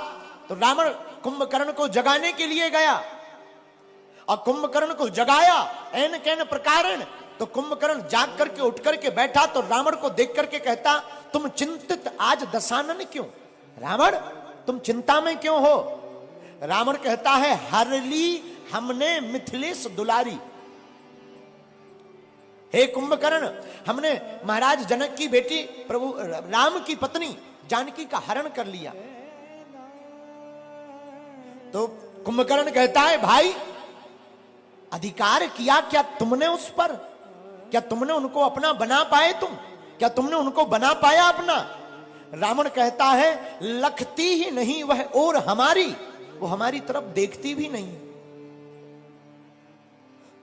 तो रावण कुंभकर्ण को जगाने के लिए गया और कुंभकर्ण को जगाया ऐन कैन प्रकारण। तो कुंभकर्ण जाग करके उठ करके बैठा तो रावण को देख करके कहता, तुम चिंतित आज दशानन क्यों? रावण, तुम चिंता में क्यों हो? रावण कहता है, हरली हमने मिथिलेश दुलारी। हे कुंभकर्ण, हमने महाराज जनक की बेटी प्रभु राम की पत्नी जानकी का हरण कर लिया। तो कुंभकर्ण कहता है, भाई अधिकार किया क्या तुमने उस पर? क्या तुमने उनको अपना बना पाए? क्या तुमने उनको बना पाया अपना? रावण कहता है, लखती ही नहीं वह और हमारी, वो हमारी तरफ देखती भी नहीं।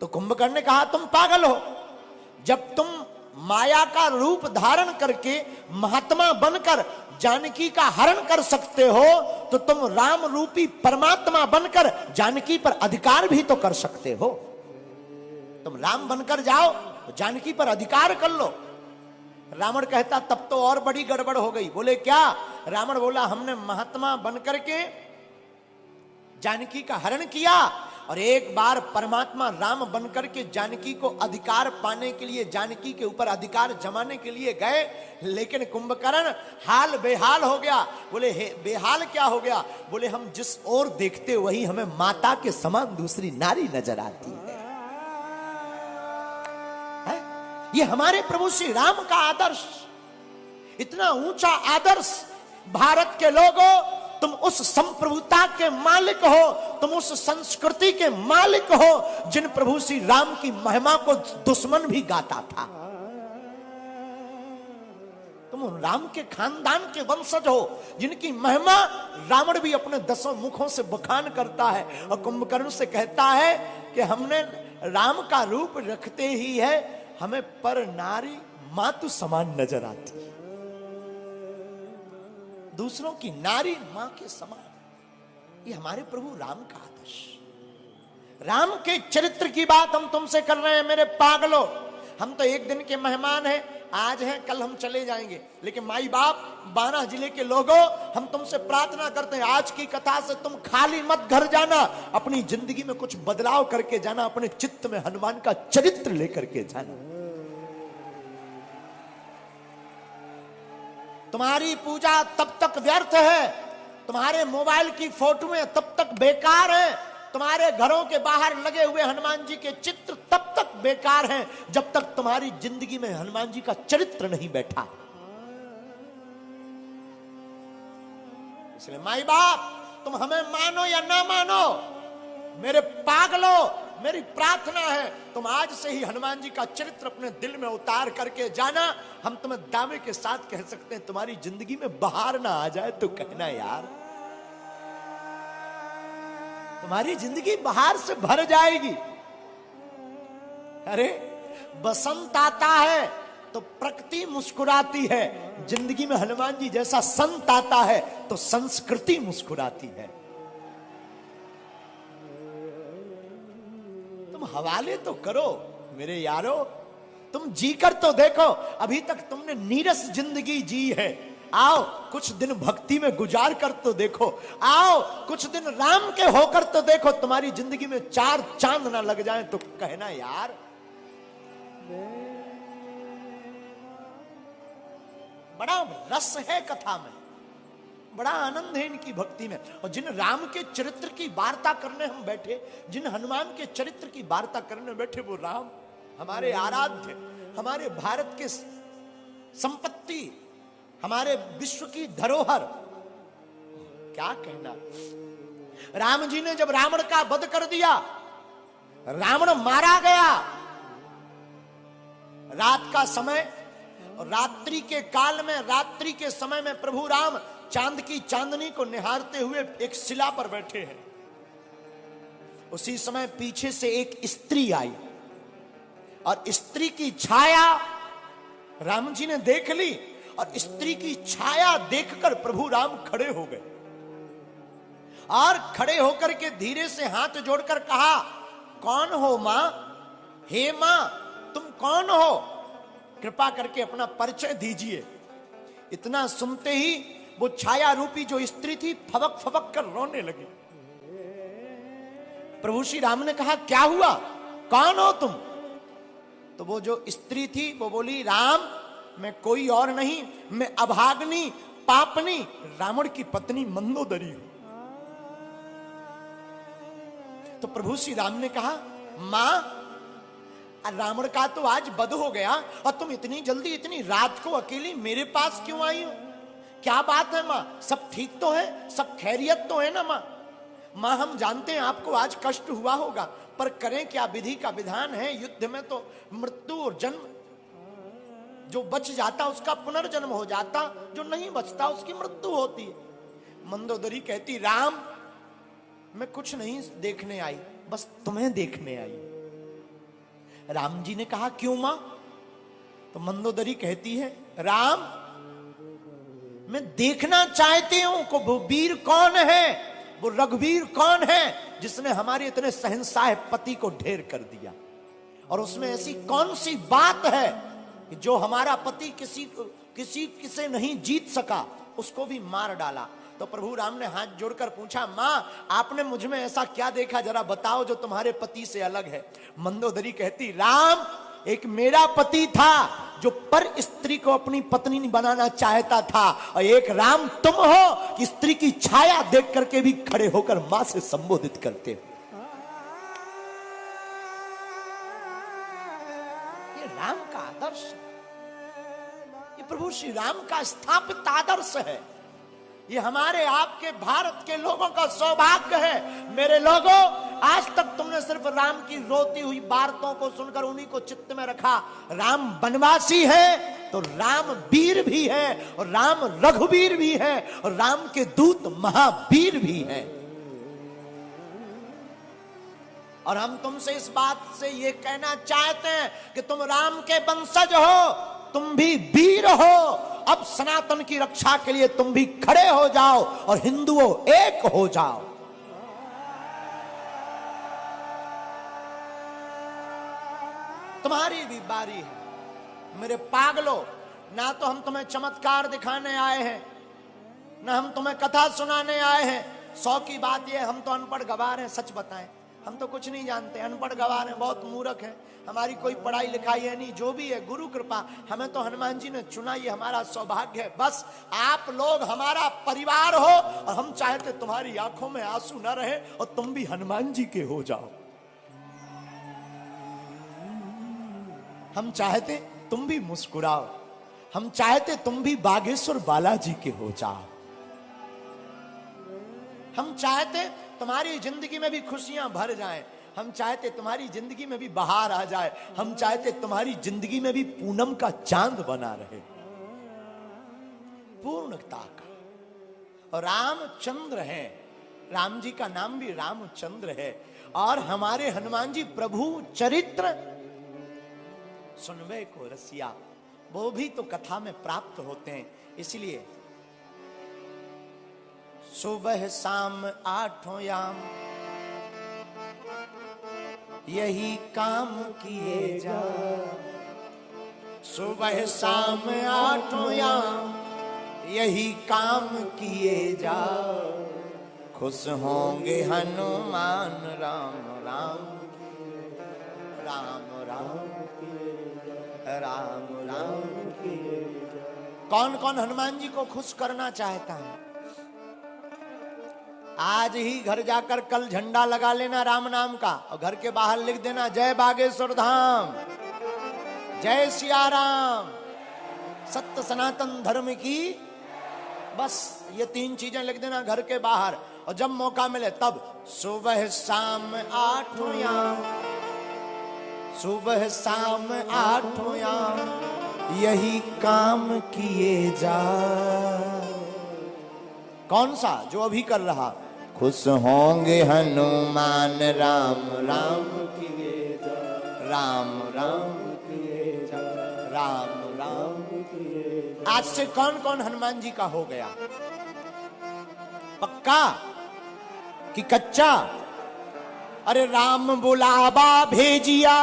तो कुंभकर्ण ने कहा, तुम पागल हो। जब तुम माया का रूप धारण करके महात्मा बनकर जानकी का हरण कर सकते हो तो तुम राम रूपी परमात्मा बनकर जानकी पर अधिकार भी तो कर सकते हो। तुम राम बनकर जाओ, जानकी पर अधिकार कर लो। रावण कहता, तब तो और बड़ी गड़बड़ हो गई। बोले क्या? रावण बोला, हमने महात्मा बनकर के जानकी का हरण किया और एक बार परमात्मा राम बनकर के जानकी को अधिकार पाने के लिए, जानकी के ऊपर अधिकार जमाने के लिए गए, लेकिन कुंभकर्ण हाल बेहाल हो गया। बोले, हे बेहाल क्या हो गया? बोले, हम जिस ओर देखते वही हमें माता के समान दूसरी नारी नजर आती है। ये हमारे प्रभु श्री राम का आदर्श, इतना ऊंचा आदर्श। भारत के लोगों, तुम उस संप्रभुता के मालिक हो, तुम उस संस्कृति के मालिक हो जिन प्रभु श्री राम की महिमा को दुश्मन भी गाता था। तुम राम के खानदान के वंशज हो जिनकी महिमा रावण भी अपने 10 मुखों से बखान करता है और कुंभकर्ण से कहता है कि हमने राम का रूप रखते ही है हमें पर नारी मातु समान नजर आती है। दूसरों की नारी मां के समान। ये हमारे प्रभु राम का आदर्श। राम के चरित्र की बात हम तुमसे कर रहे हैं मेरे पागलों। हम तो एक दिन के मेहमान हैं, आज हैं कल हम चले जाएंगे। लेकिन माई बाप, बारां जिले के लोगों, हम तुमसे प्रार्थना करते हैं, आज की कथा से तुम खाली मत घर जाना, अपनी जिंदगी में कुछ बदलाव करके जाना, अपने चित्त में हनुमान का चरित्र लेकर के जाना। तुम्हारी पूजा तब तक व्यर्थ है, तुम्हारे मोबाइल की फोटोएं तब तक बेकार है, तुम्हारे घरों के बाहर लगे हुए हनुमान जी के चित्र तब तक बेकार हैं जब तक तुम्हारी जिंदगी में हनुमान जी का चरित्र नहीं बैठा। इसलिए माई बाप, तुम हमें मानो या ना मानो, मेरे पागलों, मेरी प्रार्थना है तुम आज से ही हनुमान जी का चरित्र अपने दिल में उतार करके जाना। हम तुम्हें दावे के साथ कह सकते हैं, तुम्हारी जिंदगी में बहार ना आ जाए तो कहना यार, तुम्हारी जिंदगी बहार से भर जाएगी। अरे बसंत आता है तो प्रकृति मुस्कुराती है, जिंदगी में हनुमान जी जैसा संत आता है तो संस्कृति मुस्कुराती है। तुम हवाले तो करो मेरे यारो, तुम जीकर तो देखो। अभी तक तुमने नीरस जिंदगी जी है, आओ कुछ दिन भक्ति में गुजार कर तो देखो, आओ कुछ दिन राम के होकर तो देखो। तुम्हारी जिंदगी में 4 चांद ना लग जाए तो कहना यार। बड़ा रस है कथा में, बड़ा आनंद है इनकी भक्ति में। और जिन राम के चरित्र की वार्ता करने हम बैठे, जिन हनुमान के चरित्र की वार्ता करने बैठे, वो राम हमारे आराध्य, हमारे भारत के संपत्ति, हमारे विश्व की धरोहर, क्या कहना। राम जी ने जब रावण का वध कर दिया, रावण मारा गया, रात का समय और रात्रि के काल में, रात्रि के समय में प्रभु राम चांद की चांदनी को निहारते हुए एक शिला पर बैठे हैं। उसी समय पीछे से एक स्त्री आई और स्त्री की छाया राम जी ने देख ली, और स्त्री की छाया देखकर प्रभु राम खड़े हो गए और खड़े होकर के धीरे से हाथ जोड़कर कहा, कौन हो मां? हे मां, तुम कौन हो? कृपा करके अपना परिचय दीजिए। इतना सुनते ही वो छाया रूपी जो स्त्री थी फबक फबक कर रोने लगी। प्रभु श्री राम ने कहा, क्या हुआ, कौन हो तुम? तो वो जो स्त्री थी वो बोली, राम, मैं कोई और नहीं, मैं अभाग्नि पापनी रावण की पत्नी मंदोदरी हूं। तो प्रभु श्री राम ने कहा, मां, रावण का तो आज वध हो गया और तुम इतनी जल्दी, इतनी रात को अकेली मेरे पास क्यों आई हो? क्या बात है मां? सब ठीक तो है, सब खैरियत तो है ना मां? मां, हम जानते हैं आपको आज कष्ट हुआ होगा, पर करें क्या, विधि का विधान है। युद्ध में तो मृत्यु और जन्म, जो बच जाता उसका पुनर्जन्म हो जाता, जो नहीं बचता उसकी मृत्यु होती है। मंदोदरी कहती, राम, मैं कुछ नहीं देखने आई, बस तुम्हें देखने आई। राम जी ने कहा, क्यों मां? तो मंदोदरी कहती है, राम, मैं देखना चाहती हूं कि वो वीर कौन है, वो रघुवीर कौन है जिसने हमारे इतने शहंशाह पति को ढेर कर दिया, और उसमें ऐसी कौन सी बात है कि जो हमारा पति किसी से नहीं जीत सका, उसको भी मार डाला। तो प्रभु राम ने हाथ जोड़कर पूछा, मां, आपने मुझ में ऐसा क्या देखा, जरा बताओ जो तुम्हारे पति से अलग है। मंदोदरी कहती, राम, एक मेरा पति था जो पर स्त्री को अपनी पत्नी बनाना चाहता था, और एक राम तुम हो कि स्त्री की छाया देख करके भी खड़े होकर मां से संबोधित करते हो। ये राम का आदर्श, ये प्रभु श्री राम का स्थापित आदर्श है। ये हमारे आपके भारत के लोगों का सौभाग्य है। मेरे लोगों, आज तक तुमने सिर्फ राम की रोती हुई वार्ताओं को सुनकर उन्हीं को चित्त में रखा। राम वनवासी है तो राम वीर भी है, और राम रघुवीर भी है, और राम के दूत महावीर भी है। और हम तुमसे इस बात से ये कहना चाहते हैं कि तुम राम के वंशज हो, तुम भी वीर हो। अब सनातन की रक्षा के लिए तुम भी खड़े हो जाओ और हिंदुओं एक हो जाओ। तुम्हारी भी बारी है मेरे पागलों। ना तो हम तुम्हें चमत्कार दिखाने आए हैं, ना हम तुम्हें कथा सुनाने आए हैं। 100 की बात यह, हम तो अनपढ़ गवार हैं। सच बताएं, हम तो कुछ नहीं जानते, अनपढ़ गवार हैं, बहुत मूर्ख हैं। हमारी कोई पढ़ाई लिखाई है नहीं, जो भी है गुरु कृपा। हमें तो हनुमान जी ने चुना, ये हमारा सौभाग्य है। बस आप लोग हमारा परिवार हो, और हम चाहते तुम्हारी आंखों में आंसू न रहे और तुम भी हनुमान जी के हो जाओ। हम चाहते तुम भी मुस्कुराओ, हम चाहते तुम भी बागेश्वर बालाजी के हो जाओ। हम चाहते तुम्हारी जिंदगी में भी खुशियां भर जाएं। हम चाहते तुम्हारी जिंदगी में भी बहार आ जाए। हम चाहते तुम्हारी जिंदगी में भी पूनम का चांद बना रहे, पूर्णता का। और रामचंद्र है, राम जी का नाम भी रामचंद्र है। और हमारे हनुमान जी प्रभु चरित्र सुनवे को रसिया, वो भी तो कथा में प्राप्त होते हैं। इसलिए सुबह शाम 8 याम यही काम किए जा। सुबह शाम 8 याम यही काम किए जा। खुश होंगे हनुमान राम राम, राम राम राम राम। कौन कौन हनुमान जी को खुश करना चाहता है? आज ही घर जाकर कल झंडा लगा लेना राम नाम का, और घर के बाहर लिख देना, जय बागेश्वर धाम, जय सिया राम, सत्य सनातन धर्म की, बस ये 3 चीजें लिख देना घर के बाहर, और जब मौका मिले तब सुबह शाम 8 याम, सुबह शाम 8 याम यही काम किए जा। कौन सा? जो अभी कर रहा। खुश होंगे हनुमान राम राम किए जा, राम राम किए जा, राम राम किए जा। आज से कौन कौन हनुमान जी का हो गया? पक्का कि कच्चा? अरे राम बुलावा भेजिया,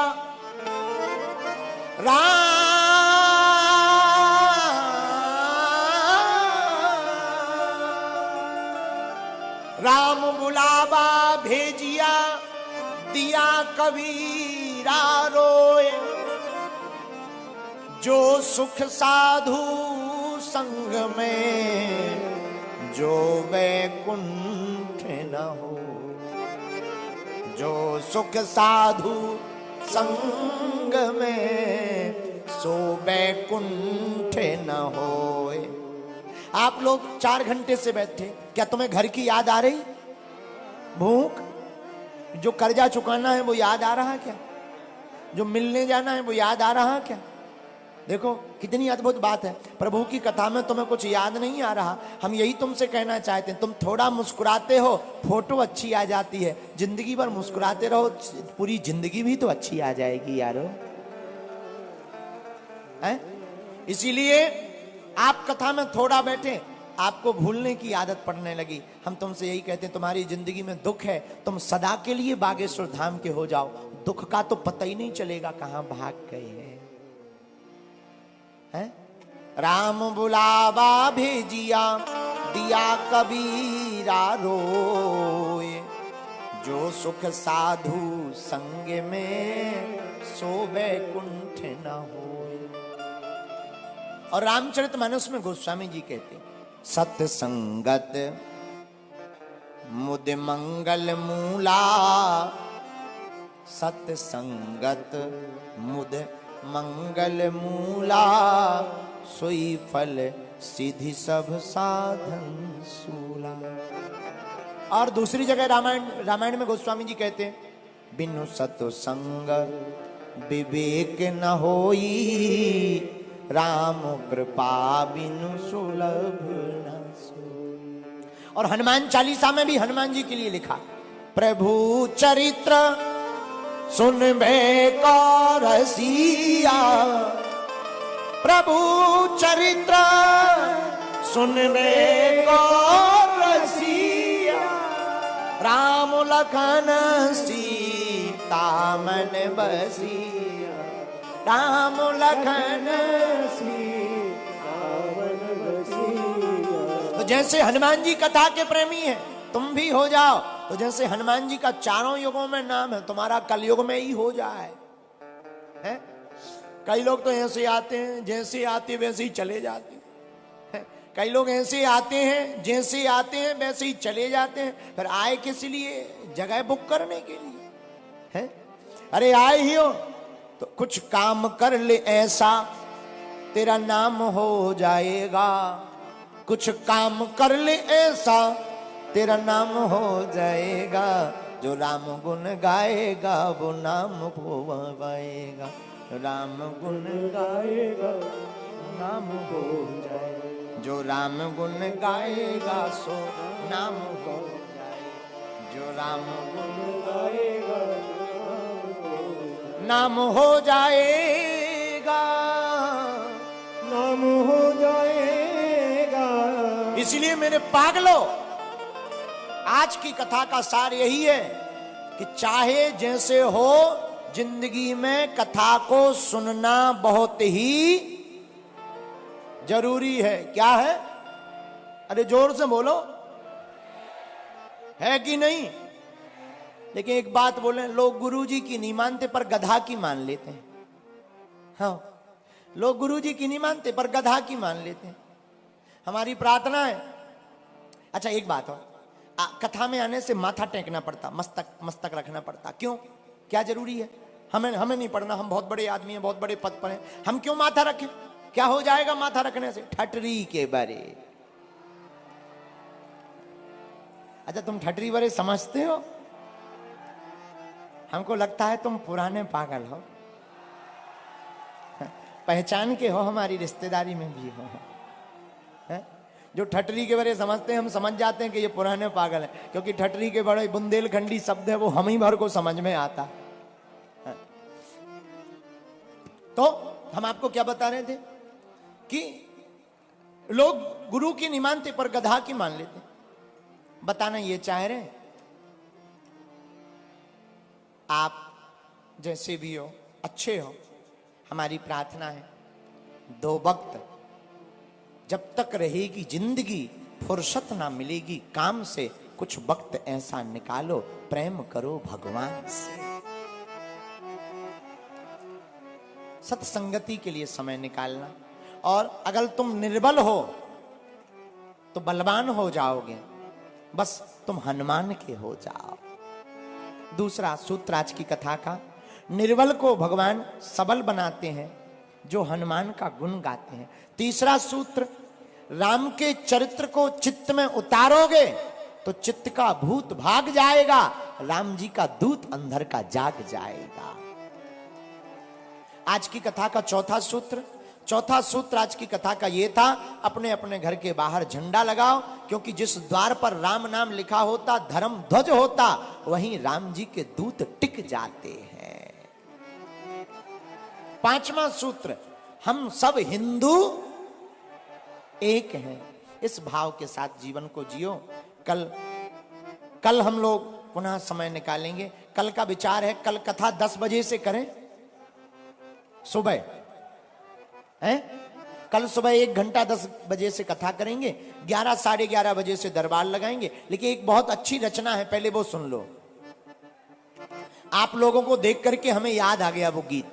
राम बुलावा भेजिया, दिया कबीरा रोए, जो सुख साधु संग में, जो वैकुंठ न हो, जो सुख साधु संग में, सो वैकुंठ न होए। आप लोग 4 घंटे से बैठे, क्या तुम्हें घर की याद आ रही? भूख? जो कर्जा चुकाना है वो याद आ रहा क्या? जो मिलने जाना है वो याद आ रहा क्या? देखो कितनी अद्भुत बात है। प्रभु की कथा में तुम्हें कुछ याद नहीं आ रहा। हम यही तुमसे कहना चाहते हैं, तुम थोड़ा मुस्कुराते हो, फोटो अच्छी आ जाती है। जिंदगी भर मुस्कुराते रहो, पूरी जिंदगी भी तो अच्छी आ जाएगी यारो, हैं? इसीलिए आप कथा में थोड़ा बैठे, आपको भूलने की आदत पड़ने लगी। हम तुमसे यही कहते हैं, तुम्हारी जिंदगी में दुख है, तुम सदा के लिए बागेश्वर धाम के हो जाओ। दुख का तो पता ही नहीं चलेगा कहां भाग गए हैं। राम बुलावा भेजिया, दिया कबीरा रोए, जो सुख साधु संग में, सो वैकुंठ न होए। और रामचरितमानस में गोस्वामी जी कहते, सत्य संगत मुद मंगल मूला, सत्य संगत मुद मंगल मूला, सोई फल सिद्धि सब साधन सूला। और दूसरी जगह रामायण में गोस्वामी जी कहते हैं, बिनु सत्व संग विवेक न होई, राम कृपा बिनु सुलभ न सोई। और हनुमान चालीसा में भी हनुमान जी के लिए लिखा, प्रभु चरित्र सुनबे को रसिया, प्रभु चरित्र सुनबे को रसिया, राम लखन सीता मन बसिया, राम लखन सीता मन बसिया। तो जैसे हनुमान जी कथा के प्रेमी हैं, तुम भी हो जाओ। तो जैसे हनुमान जी का चारों युगों में नाम है, तुम्हारा कलयुग में ही हो जाए। है? कई लोग तो ऐसे आते हैं, जैसे आते वैसे ही चले जाते हैं। कई लोग ऐसे आते हैं, जैसे आते हैं वैसे ही चले जाते हैं। फिर आए किस लिए? जगह बुक करने के लिए। है? अरे आए ही हो तो कुछ काम कर ले ऐसा, तेरा नाम हो जाएगा। कुछ काम कर ले ऐसा, तेरा नाम हो जाएगा। जो राम गुण गाएगा वो नाम पाएगा। राम गुण गाएगा नाम हो जाएगा। जो राम गुण गाएगा सो नाम हो जाएगा। जो राम गुण गाएगा नाम हो जाएगा, नाम हो जाएगा। इसलिए मेरे पागलों, आज की कथा का सार यही है कि चाहे जैसे हो, जिंदगी में कथा को सुनना बहुत ही जरूरी है। क्या है? अरे जोर से बोलो, है कि नहीं? लेकिन एक बात बोले, लोग गुरुजी की नहीं मानते पर गधा की मान लेते हैं। हाँ, लोग गुरुजी की नहीं मानते पर गधा की मान लेते हैं। हमारी प्रार्थना है। अच्छा एक बात और, कथा में आने से माथा टेकना पड़ता, मस्तक रखना पड़ता। क्यों? क्या जरूरी है? हमें नहीं पढ़ना, हम बहुत बड़े आदमी हैं, बहुत बड़े पद पर हैं, हम क्यों माथा रखें? क्या हो जाएगा माथा रखने से? ठटरी के बरे। अच्छा, तुम ठटरी बरे समझते हो? हमको लगता है तुम पुराने पागल हो, पहचान के हो, हमारी रिश्तेदारी में भी हो। जो ठटरी के बारे समझते हैं, हम समझ जाते हैं कि ये पुराने पागल हैं, क्योंकि ठटरी के बड़े बुंदेलखंडी शब्द है, वो हम ही भर को समझ में आता है। तो हम आपको क्या बता रहे थे कि लोग गुरु की नहीं मानते पर गधा की मान लेते। बताना ये चाह रहे आप जैसे भी हो, अच्छे हो। हमारी प्रार्थना है, 2 वक्त जब तक रहेगी जिंदगी, फुर्सत ना मिलेगी काम से, कुछ वक्त ऐसा निकालो, प्रेम करो भगवान से। सत्संगति के लिए समय निकालना। और अगर तुम निर्बल हो तो बलवान हो जाओगे, बस तुम हनुमान के हो जाओ। दूसरा सूत्र आज की कथा का, निर्बल को भगवान सबल बनाते हैं जो हनुमान का गुण गाते हैं। तीसरा सूत्र, राम के चरित्र को चित्त में उतारोगे तो चित्त का भूत भाग जाएगा, राम जी का दूत अंदर का जाग जाएगा। आज की कथा का चौथा सूत्र आज की कथा का ये था, अपने अपने घर के बाहर झंडा लगाओ, क्योंकि जिस द्वार पर राम नाम लिखा होता, धर्म ध्वज होता, वहीं राम जी के दूत टिक जाते हैं। पांचवा सूत्र, हम सब हिंदू एक हैं। इस भाव के साथ जीवन को जियो। कल हम लोग पुनः समय निकालेंगे। कल का विचार है, कल कथा 10 बजे से करें सुबह, हैं? कल सुबह 1 घंटा 10 बजे से कथा करेंगे, 11 साढ़े 11 बजे से दरबार लगाएंगे। लेकिन एक बहुत अच्छी रचना है, पहले वो सुन लो। आप लोगों को देख करके हमें याद आ गया वो गीत।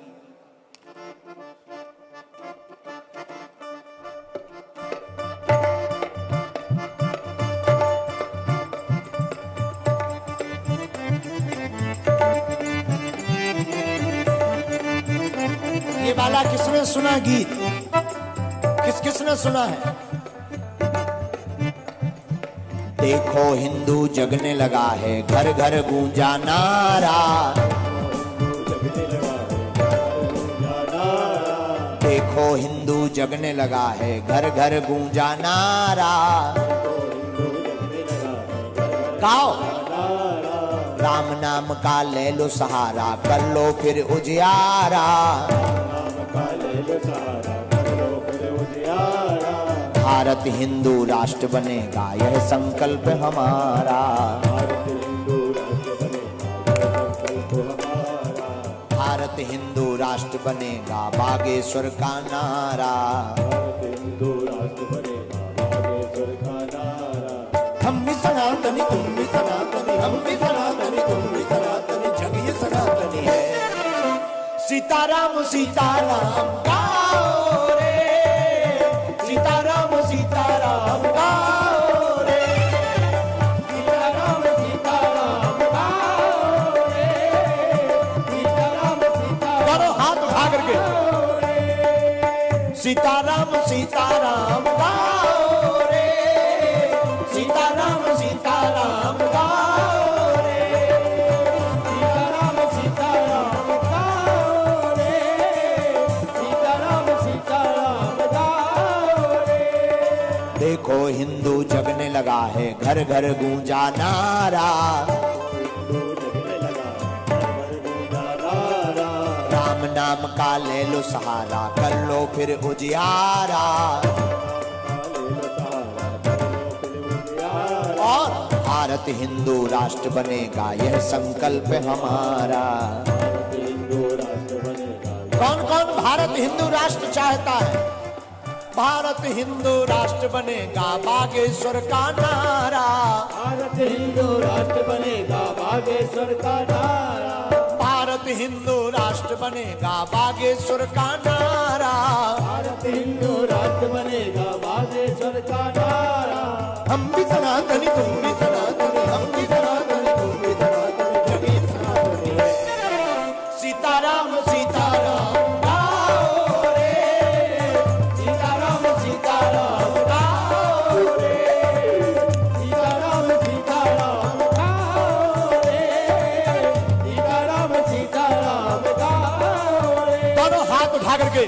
ये वाला किसने सुना गीत? किसने सुना है? देखो हिंदू जगने लगा है, घर घर गूंजा नारा। देखो हिंदू जगने लगा है, घर घर गूंजा नारा। गाओ, राम नाम का ले लो सहारा, कर लो फिर उजियारा। भारत हिंदू राष्ट्र बनेगा, यह संकल्प हमारा। भारत हिंदू राष्ट्र बनेगा, बागेश्वर का नारा। हम भी सनातनी, तुम भी सनातनी, हम भी सनातनी, तुम भी सनातनी, जग ये सनातनी है। सीताराम सीताराम गाओ रे, सीताराम सीताराम गाओ रे, सीताराम सीताराम गाओ रे, सीताराम सीताराम। करो हाथ उठा करके, सीताराम सीताराम गाओ रे, सीताराम सीताराम गाओ रे, सीताराम सीताराम गाओ रे, सीताराम सीताराम गाओ रे। देखो हिंदू जगने लगा है, घर घर गूंजा नारा। राम नाम का ले लो सहारा, कर लो फिर उजियारा। और भारत हिंदू राष्ट्र बनेगा, यह संकल्प हमारा। कौन कौन भारत हिंदू राष्ट्र चाहता है? भारत हिंदू राष्ट्र बनेगा, बागेश्वर का नारा। भारत हिंदू राष्ट्र बनेगा, बागेश्वर का नारा। भारत हिंदू राष्ट्र बनेगा, बागेश्वर का नारा। भारत हिंदू राष्ट्र बनेगा, बागेश्वर का नारा। हम भी सनातनी, तुम भी सनातनी, हम भी सनातनी, तुम भी सनातनी, जग ये सनातनी है। सीताराम सीताराम गाओ रे, हाथ उठा करके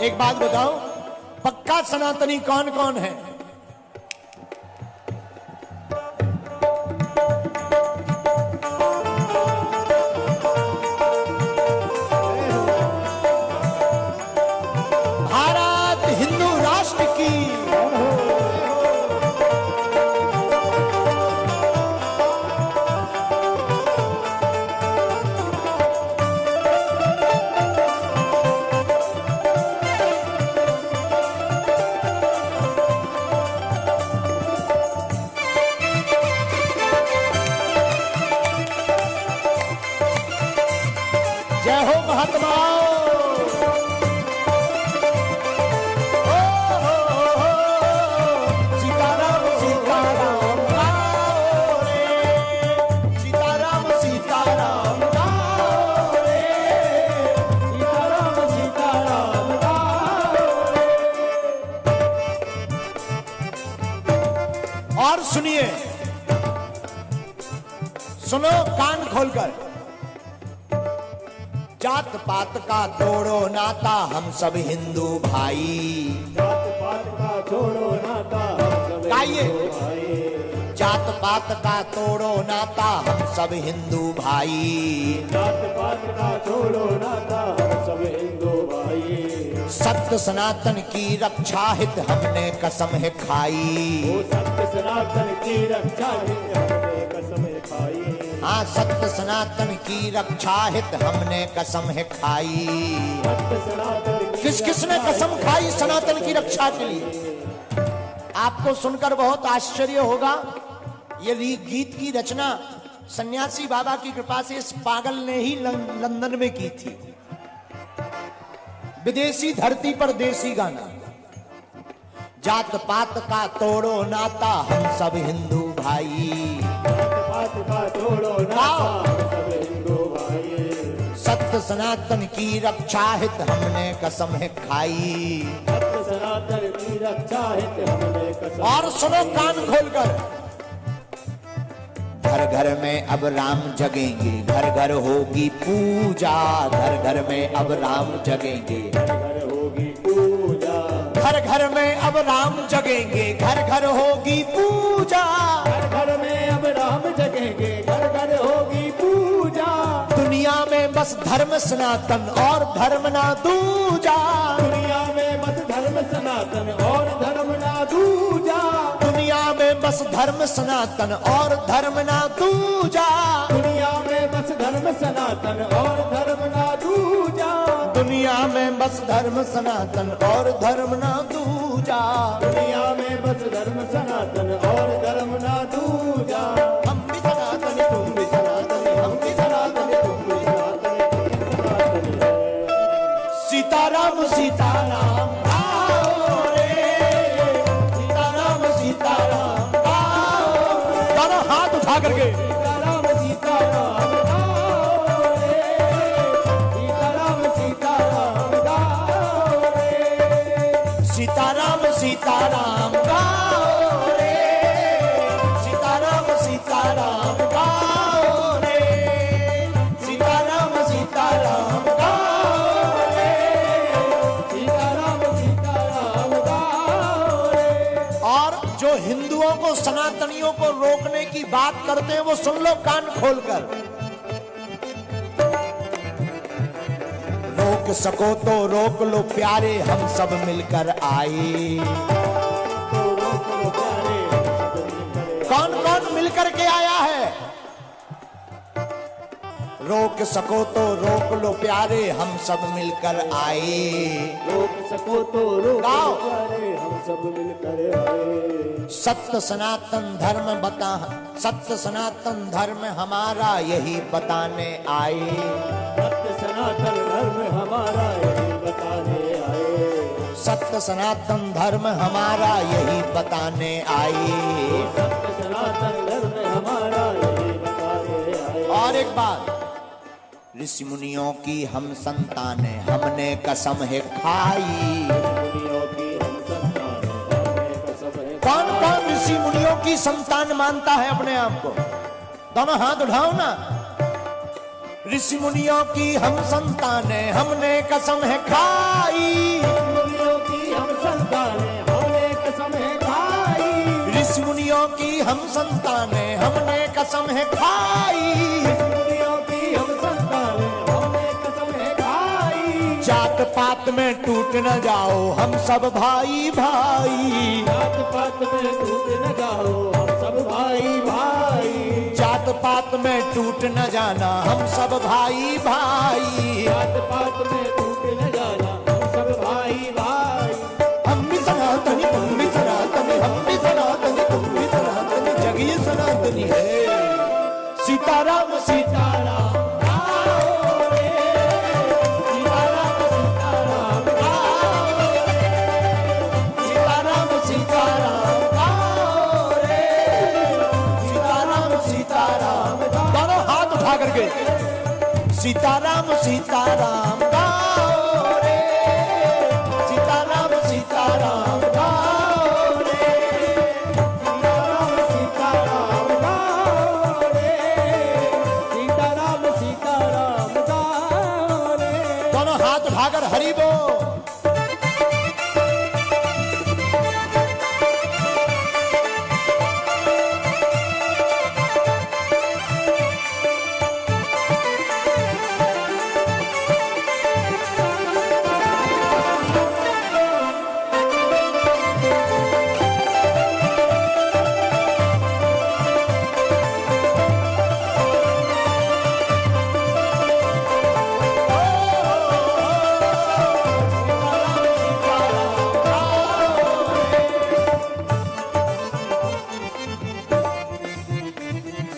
एक बात बताओ, पक्का सनातनी कौन कौन है? भारत हिंदू राष्ट्र की जय हो महात्मा। सीताराम सीताराम गाओ रे, सीताराम सीताराम गाओ रे, सीताराम सीताराम और सुनिए, सुनो कान खोलकर। जात पात का तोड़ो नाता, हम सब हिंदू भाई। जात पात का छोड़ो नाता, हम सब गाइए। हिंदू भाई। जात पात का तोड़ो नाता, हम सब हिंदू भाई। जात पात का छोड़ो नाता, हम सब हिंदू भाई। सत्य सनातन की रक्षा हित हमने कसम है खाई। वो सत्य सनातन की रक्षा हित हमने कसम खाई। हाँ, सत्य सनातन की रक्षा हित हमने कसम है खाई। सत्य सनातन की किस किसने कसम खाई सनातन की रक्षा के लिए? आपको सुनकर बहुत आश्चर्य होगा। ये गीत की रचना सन्यासी बाबा की कृपा से इस पागल ने ही लंदन में की थी। विदेशी धरती पर देसी गाना। जात पात का तोड़ो नाता, हम सब हिंदू भाई। जात पात का छोड़ो नाता, हम सब हिंदू भाई। सत्य सनातन की रक्षा हित हमने कसम है खाई। सत्य सनातन की रक्षा हित हमने कसम। और सुनो कान खोलकर। घर घर में अब राम जगेंगे, घर घर होगी पूजा। घर घर में अब राम जगेंगे, घर होगी पूजा। घर घर में अब राम जगेंगे, घर घर होगी पूजा। घर घर में अब राम जगेंगे, घर घर होगी पूजा। दुनिया में बस धर्म सनातन और धर्म ना दूजा। दुनिया में बस धर्म सनातन और धर्म ना दूजा। दुनिया में बस धर्म सनातन और धर्म ना दूजा। दुनिया में बस धर्म सनातन और धर्म ना दूजा। दुनिया में बस धर्म सनातन और धर्म ना दूजा। दुनिया में बस धर्म सनातन और धर्म ना दूजा। हम भी सनातन, तुम भी सनातन, हम भी सनातन, तुम भी सनातन। सीताराम सीताराम गाओ रे, सीताराम सीताराम गाओ। दोनों हाथ उठा करके सीताराम सीताराम गाओ रे, सीताराम सीताराम गाओ रे। सीताराम सीताराम गाओ रे, सीताराम सीताराम गाओ रे, सीताराम सीताराम गाओ रे, सीताराम सीताराम गाओ रे। और जो हिंदुओं को सनातनियों को रोकने की बात करते हैं वो सुन लो कान खोलकर। रोक सको तो रोक लो प्यारे, हम सब मिलकर आए। तो रोक लो प्यारे, हम सब मिलकर कौन कौन मिलकर के आया है? रोक सको तो रोक लो प्यारे, हम सब मिलकर आए। रोक सको तो रोक गाओ। लो प्यारे, हम सब मिलकर आए। सत्य सनातन धर्म बता, सत्य सनातन धर्म हमारा यही बताने आए। सत्य सनातन धर्म हमारा यही बताने आए। सत्य सनातन धर्म हमारा यही बताने आए। सत्य सनातन धर्म हमारा यही बताने आए। और एक बात, ऋषि मुनियों की हम संतानें, हमने कसम है खाई। मुनियों की हम संतान, हमने कसम है कौन कौन ऋषि मुनियों की संतान मानता है अपने आप को? दोनों हाथ उठाओ ना। ऋषि मुनियों की हम संतानें हमने कसम है खाई, मुनियों की हम संतानें हमने कसम है खाई, ऋषि मुनियों की हम संतानें हमने कसम है खाई, मुनियों की हम संतानें हमने कसम है खाई। जात पात में टूट न जाओ हम सब भाई भाई, जात पात में टूट न जाओ हम सब भाई भाई, जात पात में टूट न जाना हम सब भाई भाई, जात पात में टूट न जाना हम सब भाई भाई। हम भी सनातनी तुम भी सनातनी, हम भी सनातनी तुम भी सनातनी, जग ये सनातनी है। सीताराम सीताराम गाओ रे, सीताराम सीताराम गाओ रे, सीताराम सीताराम गाओ रे, सीताराम सीताराम दोनों हाथ उठा करके सीताराम सीताराम गाओ रे, सीताराम सीताराम गाओ रे, सीताराम सीताराम गाओ रे, सीताराम सीताराम गाओ रे। दोनों हाथ उठाकर हरि बोल।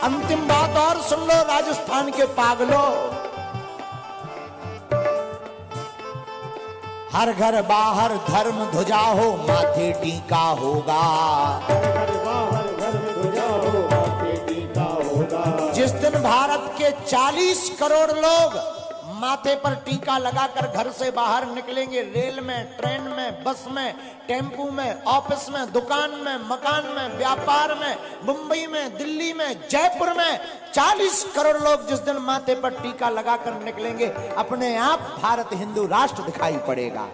अंतिम बात और सुन लो राजस्थान के पागलों, हर घर बाहर धर्म ध्वजा हो माथे टीका होगा, घर बाहर घर में ध्वजा हो माथे टीका होगा। जिस दिन भारत के 40 करोड़ लोग माथे पर टीका लगाकर घर से बाहर निकलेंगे, रेल में, ट्रेन में, बस में, टेम्पू में, ऑफिस में, दुकान में, मकान में, व्यापार में, मुंबई में, दिल्ली में, जयपुर में 40 करोड़ लोग जिस दिन माथे पर टीका लगाकर निकलेंगे, अपने आप भारत हिंदू राष्ट्र दिखाई पड़ेगा।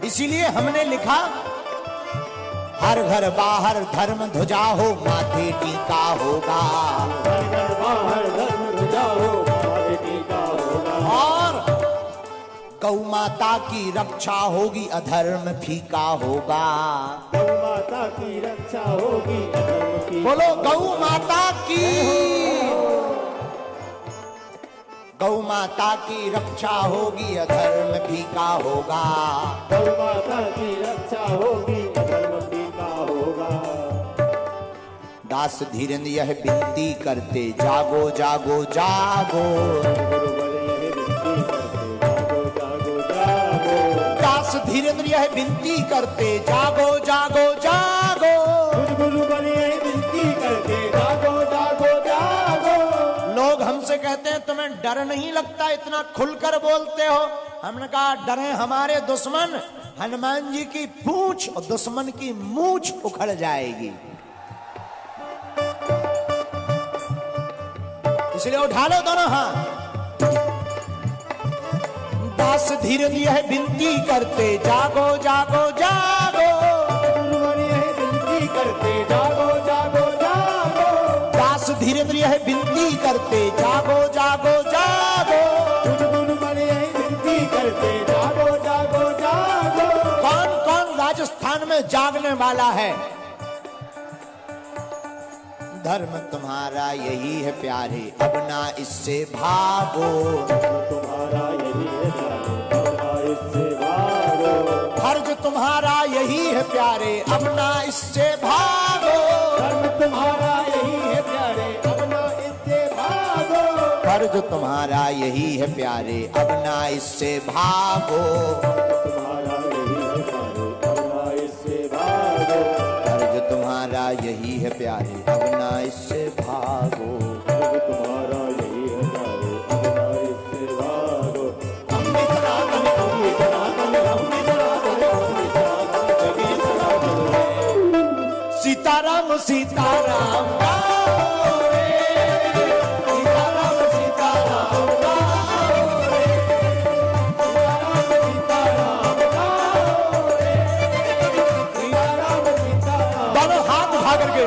इसीलिए हमने लिखा हर घर बाहर धर्म ध्वजा हो माथे टीका होगा, घर घर बाहर धर्म ध्वजा हो माथे टीका होगा। और गौ माता की रक्षा होगी अधर्म फीका होगा। गौ माता की रक्षा होगी अधर्म की। बोलो गौ माता की, गौ माता की रक्षा होगी अधर्म फीका होगा। गौ माता की रक्षा होगी अधर्म फीका होगा। दास धीरेन्द्र यह विनती करते जागो जागो जागो, गुरु बल यह विनती करते जागो जागो जागो। दास धीरेन्द्र यह विनती करते जागो जागो जागो। गुरु बल यह विनती करते जागो जागो जागो। लोग हमसे कहते हैं तुम्हें डर नहीं लगता, इतना खुलकर बोलते हो। हमने कहा डरे हमारे दुश्मन, हनुमान जी की पूंछ और दुश्मन की मूंछ उखड़ जाएगी। इसलिए उठा लो दोनों हाथ। दास धीरेन्द्र यह विनती करते जागो जागो जागो। गुरु बल यह विनती करते जागो जागो जागो। दास धीरेन्द्र यह विनती करते जागो जागो जागो। गुरु बल यह विनती करते जागो जागो जागो। कौन कौन राजस्थान में जागने वाला है? धर्म तुम्हारा यही है प्यारे, अब ना इससे भागो। तुम्हारा यही है प्यारे, अब ना इससे भागो। फर्ज तुम्हारा यही है प्यारे, अब ना इससे भागो। धर्म तुम्हारा यही है प्यारे, अब ना इससे भागो। फर्ज तुम्हारा यही है प्यारे, अब ना इससे भागो। तुम्हारा यही है प्यारे, अब ना इससे भागो। फर्ज तुम्हारा यही है प्यारे, अब ना इससे भागो। धर्म तुम्हारा यही है प्यारे, अब ना इससे भागो। हम भी सनातन, हम भी सनातन, हम भी सनातन, हम भी सनातन, जग ही सनातन है। सीताराम सीताराम गाओ रे, सीताराम सीताराम गाओ रे, सीताराम गाओ रे, सीताराम सीताराम। दोनों हाथ उठा करके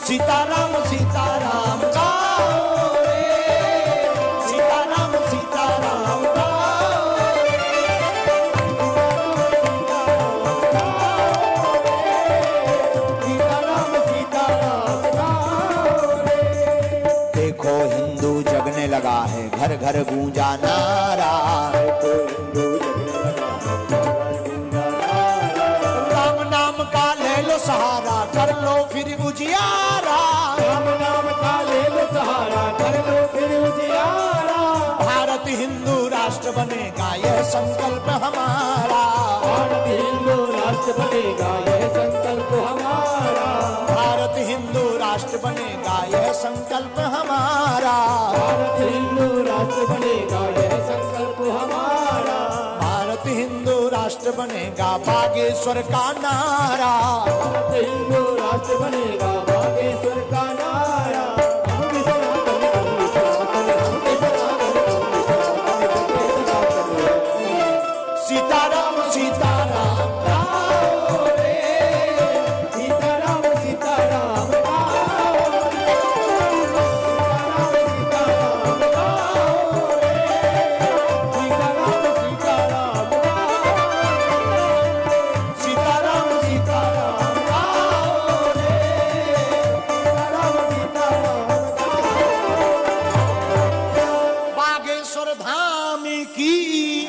सीताराम सीताराम गाओ रे, सीताराम सीताराम गाओ रे, सीताराम सीताराम गाओ रे। देखो हिंदू जगने लगा है, घर घर गूंजा नारा, राम नाम का ले लो सहारा, कर लो फिर उजियारा, राम नाम का ले लो सहारा, कर लो फिर उजियारा। भारत हिंदू राष्ट्र बनेगा यह संकल्प हमारा, भारत हिंदू राष्ट्र बनेगा यह संकल्प हमारा, भारत हिंदू राष्ट्र बनेगा यह संकल्प हमारा, भारत हिंदू राष्ट्र बनेगा यह संकल्प हमारा, भारत हिंदू राष्ट्र बनेगा बागेश्वर का नारा, भारत हिंदू राष्ट्र बनेगा बागेश्वर का नारा। हम भी सनातन, हम भी सनातन, हम भी सनातन, हम भी सनातन। सीताराम सीताराम गाओ रे, सीताराम सीताराम गाओ रे, सीताराम सीताराम गाओ रे, सीताराम सीताराम गाओ रे, सीताराम सीताराम गाओ रे, सीताराम सीताराम गाओ। बागेश्वर धाम की,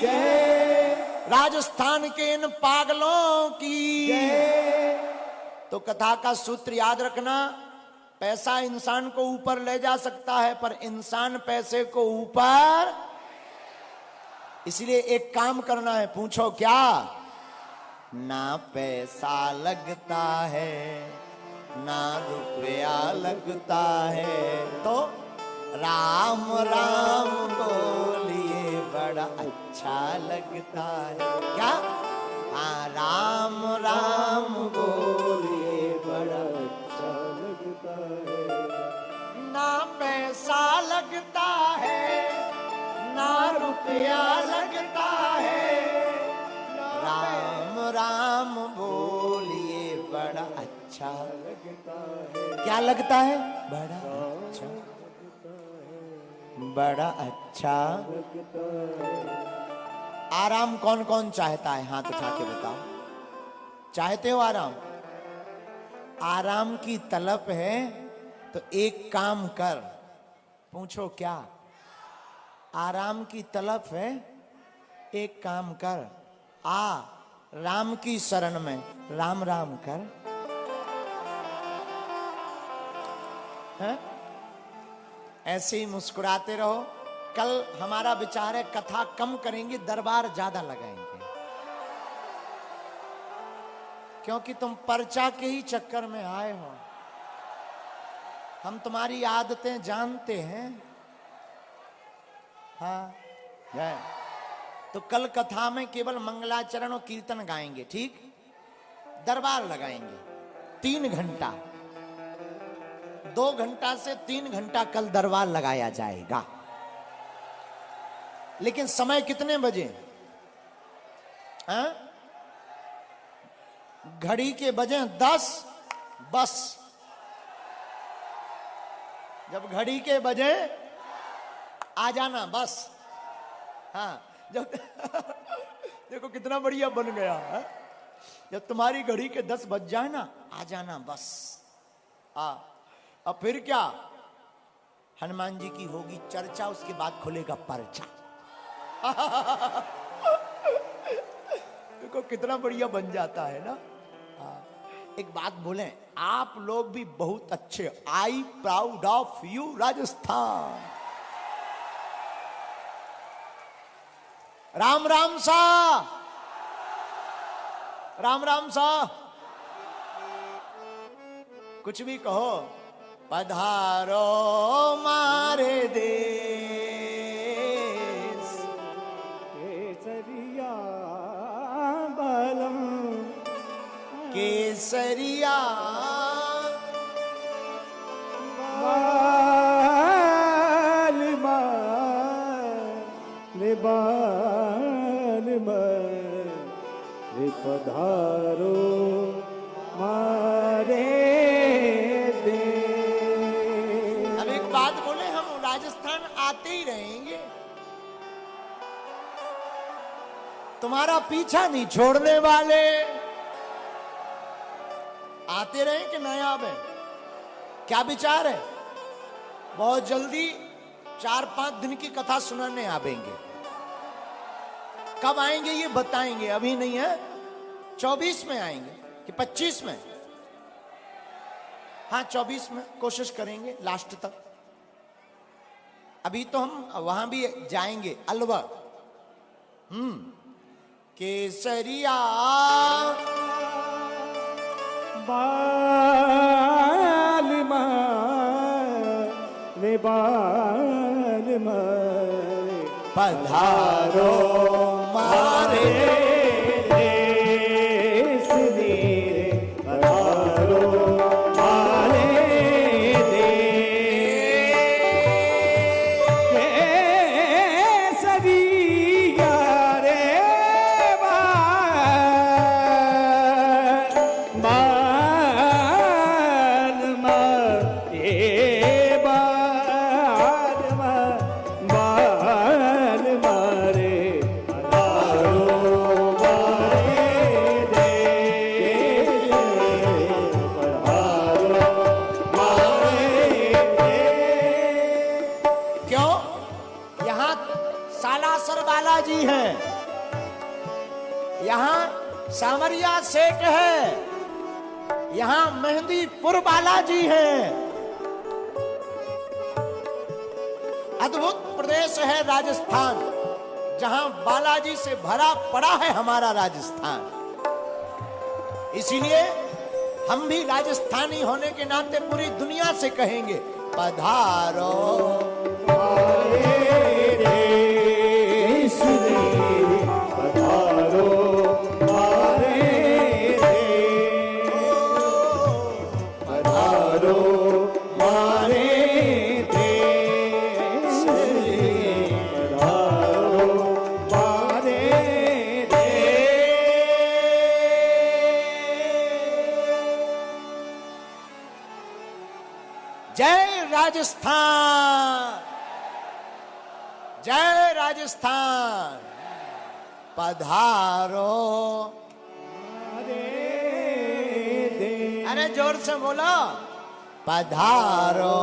जय राजस्थान के इन पागलों की। जय। तो कथा का सूत्र याद रखना, पैसा इंसान को ऊपर ले जा सकता है पर इंसान पैसे को ऊपर, इसलिए एक काम करना है, पूछो क्या? ना पैसा लगता है ना रुपया लगता है, तो राम राम बोलिए बड़ा अच्छा लगता है। क्या? हाँ, राम राम बोलिए बड़ा अच्छा लगता है। ना पैसा लगता है ना रुपया लगता है, राम राम बोलिए बड़ा अच्छा लगता है। क्या लगता है? बड़ा अच्छा, बड़ा अच्छा। आराम कौन कौन चाहता है? हाथ उठा के बताओ, चाहते हो आराम? आराम की तलब है तो एक काम कर, पूछो क्या? आराम की तलब है, एक काम कर, आ राम की शरण में राम राम कर। है? ऐसे ही मुस्कुराते रहो। कल हमारा विचार है कथा कम करेंगे, दरबार ज्यादा लगाएंगे, क्योंकि तुम पर्चा के ही चक्कर में आए हो। हम तुम्हारी आदतें जानते हैं। हाँ, जय। तो कल कथा में केवल मंगलाचरण और कीर्तन गाएंगे, ठीक? दरबार लगाएंगे 3 घंटा, 2 घंटा से 3 घंटा कल दरबार लगाया जाएगा। लेकिन समय कितने बजे? हाँ? घड़ी के बजे 10 बस। जब घड़ी के बजे आ जाना बस। हाँ, जब देखो कितना बढ़िया बन गया है? जब तुम्हारी घड़ी के 10 बज जाए ना, आ जाना बस। अब फिर क्या? हनुमान जी की होगी चर्चा, उसके बाद खुलेगा पर्चा। देखो कितना बढ़िया बन जाता है ना। एक बात बोलें, आप लोग भी बहुत अच्छे। I proud of you Rajasthan. Ram Ram सा, राम राम सा, कुछ भी कहो। पधारो मारे देश, केसरिया बलम, केसरिया तुम्हारा पीछा नहीं छोड़ने वाले। आते रहे कि नया आवे? क्या विचार है? बहुत जल्दी 4-5 दिन की कथा सुनाने आवेंगे। कब आएंगे ये बताएंगे, अभी नहीं है। 24 में आएंगे कि 25 में? हाँ 24 में कोशिश करेंगे लास्ट तक। अभी तो हम वहां भी जाएंगे अलवर। केसरिया बाल मारे बाल मारे पधारो मारे देश मेरे पधारो मारे देश केसरिया रे बाल मारे बाल मारे पधारो मारे देश पधारो मारे देश। क्यों? यहां सालासर बालाजी है, यहां सामरिया सेठ है, यहां मेहंदीपुर बालाजी है। अद्भुत प्रदेश है राजस्थान, जहां बालाजी से भरा पड़ा है हमारा राजस्थान। इसीलिए हम भी राजस्थानी होने के नाते पूरी दुनिया से कहेंगे पधारो मारे देश मेरे पधारो मारे देश पधारो मारे देश पधारो मारे देश। जय राजस्थान, जय राजस्थान। पधारो, अरे जोर से बोलो, पधारो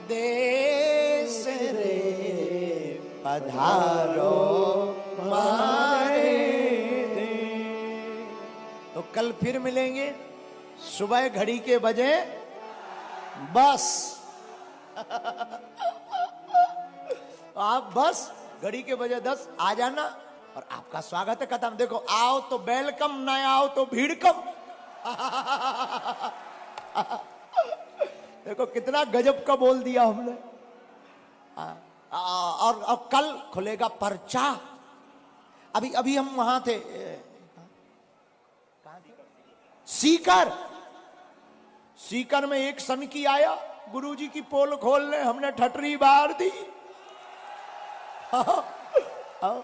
देश रे, पधारो मारे। तो कल फिर मिलेंगे सुबह घड़ी के बजे बस। आप बस घड़ी के बजे 10 आ जाना और आपका स्वागत है कदम। देखो आओ तो वेलकम, ना आओ तो भीड़ कम। देखो कितना गजब का बोल दिया हमने। और कल खुलेगा पर्चा। अभी अभी हम वहां थे सीकर। सीकर में एक सनकी आया, गुरुजी की पोल खोलने, हमने ठटरी बार दी। आओ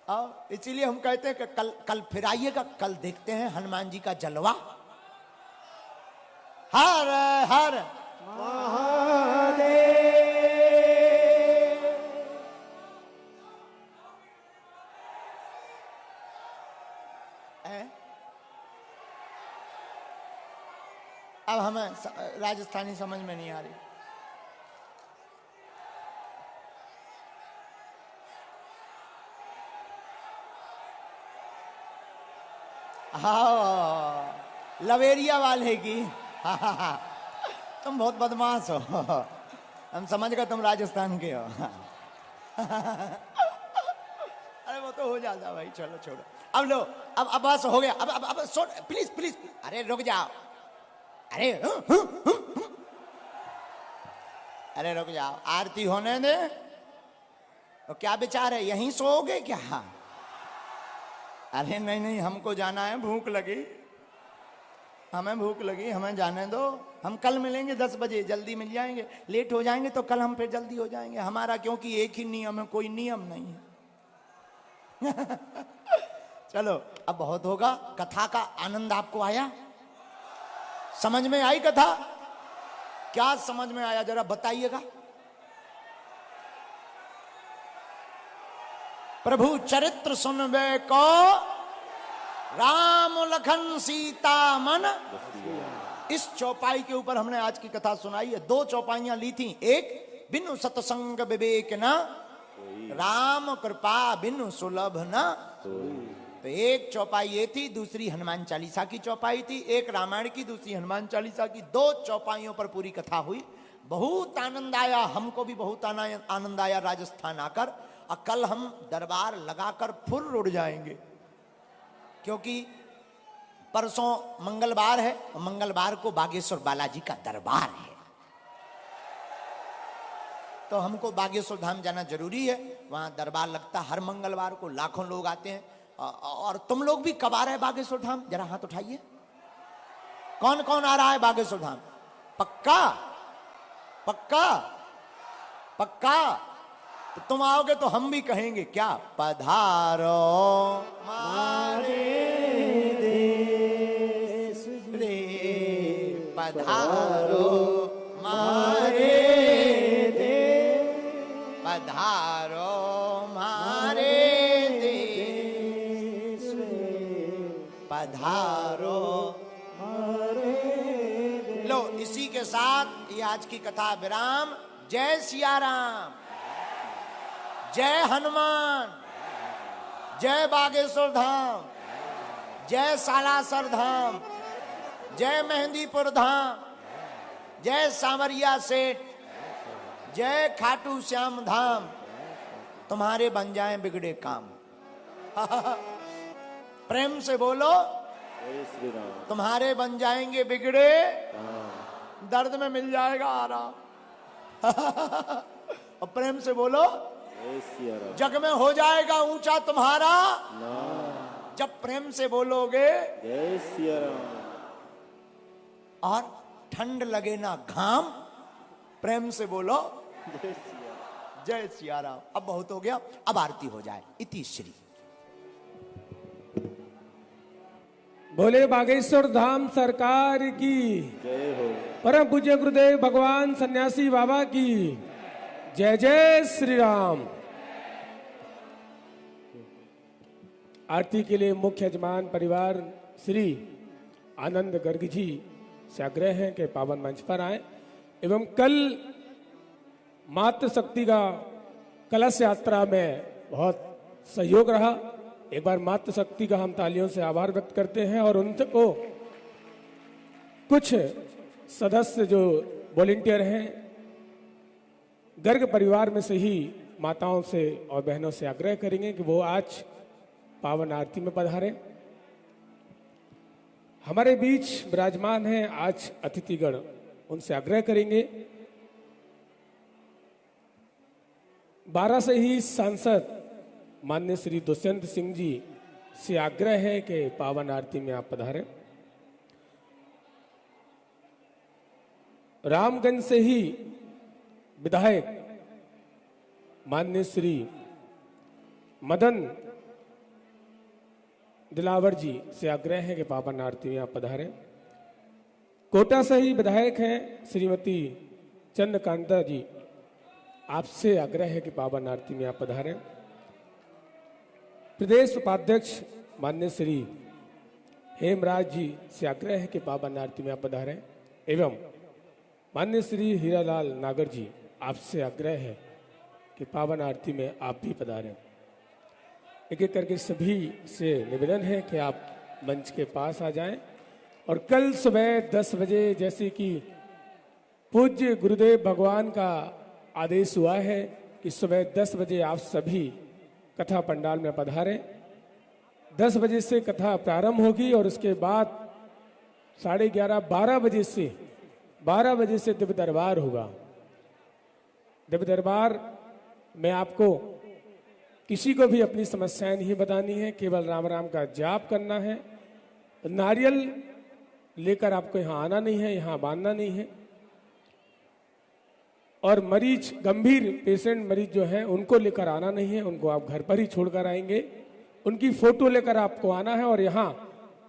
आओ, इसीलिए हम कहते हैं कि कल फिर आइएगा। कल देखते हैं हनुमान जी का जलवा। हर हर महादेव। अब हमें राजस्थानी समझ में नहीं आ रही। हाँ लवेरिया वाले की। तुम बहुत बदमाश हो, हम समझ गए तुम राजस्थान के हो। अरे वो तो हो जाता भाई, चलो छोड़ो। अब लो, अब बस हो गया। अब सुन, प्लीज प्लीज, अरे रुक जाओ। अरे अरे रुक जाओ, आरती होने दे। तो क्या विचार है, यहीं सोओगे क्या? अरे नहीं नहीं, हमको जाना है, भूख लगी, हमें भूख लगी, हमें जाने दो। हम कल मिलेंगे 10 बजे, जल्दी मिल जाएंगे। लेट हो जाएंगे तो कल हम फिर जल्दी हो जाएंगे। हमारा क्योंकि एक ही नियम है, कोई नियम नहीं है। चलो अब बहुत होगा। कथा का आनंद आपको आया? समझ में आई कथा? क्या समझ में आया जरा बताइएगा। प्रभु चरित्र सुनबे को, राम लखन सीता मन। इस चौपाई के ऊपर हमने आज की कथा सुनाई है। 2 चौपाइयां ली थी। एक, बिनु सतसंग विवेक न, राम कृपा बिनु सुलभ न। तो एक चौपाई ये थी, दूसरी हनुमान चालीसा की चौपाई थी। एक रामायण की, दूसरी हनुमान चालीसा की। 2 चौपाइयों पर पूरी कथा हुई। बहुत आनंद आया, हमको भी बहुत आनंद आया राजस्थान आकर। और कल हम दरबार लगाकर फुर्र उड़ जाएंगे, क्योंकि परसों मंगलवार है और मंगलवार को बागेश्वर बालाजी का दरबार है। तो हमको बागेश्वर धाम जाना जरूरी है। वहां दरबार लगता हर मंगलवार को, लाखों लोग आते हैं। और तुम लोग भी कब आ रहे हैं बागेश्वर धाम? जरा हाथ उठाइए, कौन कौन आ रहा है बागेश्वर धाम? पक्का पक्का पक्का? तो तुम आओगे तो हम भी कहेंगे क्या? पधारो मारे देश रे, पधारो मारे देश, पधारो मारे देश रे, पधारो मारे देश। लो, इसी के साथ ये आज की कथा विराम। जय सिया राम, जय हनुमान, जय बागेश्वर धाम, जय सालासर धाम, जय मेहंदीपुर धाम, जय सांवरिया सेठ, जय खाटू श्याम धाम। तुम्हारे बन जाएं बिगड़े काम। प्रेम से बोलो, तुम्हारे बन जाएंगे बिगड़े, दर्द में मिल जाएगा आराम। और प्रेम से बोलो, जग में हो जाएगा ऊंचा तुम्हारा जब प्रेम से बोलोगे। जय सिया राम। और ठंड लगे ना घाम, प्रेम से बोलो जय सिया राम। अब बहुत हो गया, अब आरती हो जाए। इति श्री। बोले बागेश्वर धाम सरकार की जय हो। परम पूज्य गुरुदेव भगवान सन्यासी बाबा की जय। जय श्री राम। आरती के लिए मुख्य यजमान परिवार श्री आनंद गर्ग जी से आग्रह है कि पावन मंच पर आए। एवं कल मातृशक्ति का कलश यात्रा में बहुत सहयोग रहा। एक बार मातृशक्ति का हम तालियों से आभार व्यक्त करते हैं। और उनको कुछ सदस्य जो वॉलेंटियर हैं गर्ग परिवार में से ही माताओं से और बहनों से आग्रह करेंगे कि वो आज पावन आरती में पधारें। हमारे बीच विराजमान हैं आज अतिथिगण, उनसे आग्रह करेंगे। 12 से ही सांसद माननीय श्री दुष्यंत सिंह जी से आग्रह है कि पावन आरती में आप पधारें। रामगंज से ही विधायक माननीय श्री मदन दिलावर जी से आग्रह है कि पावन आरती में आप पधारें। कोटा से ही विधायक हैं श्रीमती चंद्रकांता जी, आपसे आग्रह है कि पावन आरती में आप पधारें। प्रदेश उपाध्यक्ष माननीय श्री हेमराज जी से आग्रह है कि पावन आरती में आप पधारें। एवं माननीय श्री हीरालाल नागर जी, आपसे आग्रह है कि पावन आरती में आप भी पधारें। एक एक करके सभी से निवेदन है कि आप मंच के पास आ जाएं। और कल सुबह 10 बजे जैसे कि पूज्य गुरुदेव भगवान का आदेश हुआ है कि सुबह 10 बजे आप सभी कथा पंडाल में पधारें। 10 बजे से कथा प्रारंभ होगी और उसके बाद 11:30 12 बजे से दिव्य दरबार होगा। दिव्य दरबार में आपको किसी को भी अपनी समस्याएं नहीं बतानी है, केवल राम राम का जाप करना है। नारियल लेकर आपको यहाँ आना नहीं है, यहाँ बांधना नहीं है। और मरीज, गंभीर पेशेंट मरीज जो है उनको लेकर आना नहीं है, उनको आप घर पर ही छोड़कर आएंगे। उनकी फोटो लेकर आपको आना है और यहाँ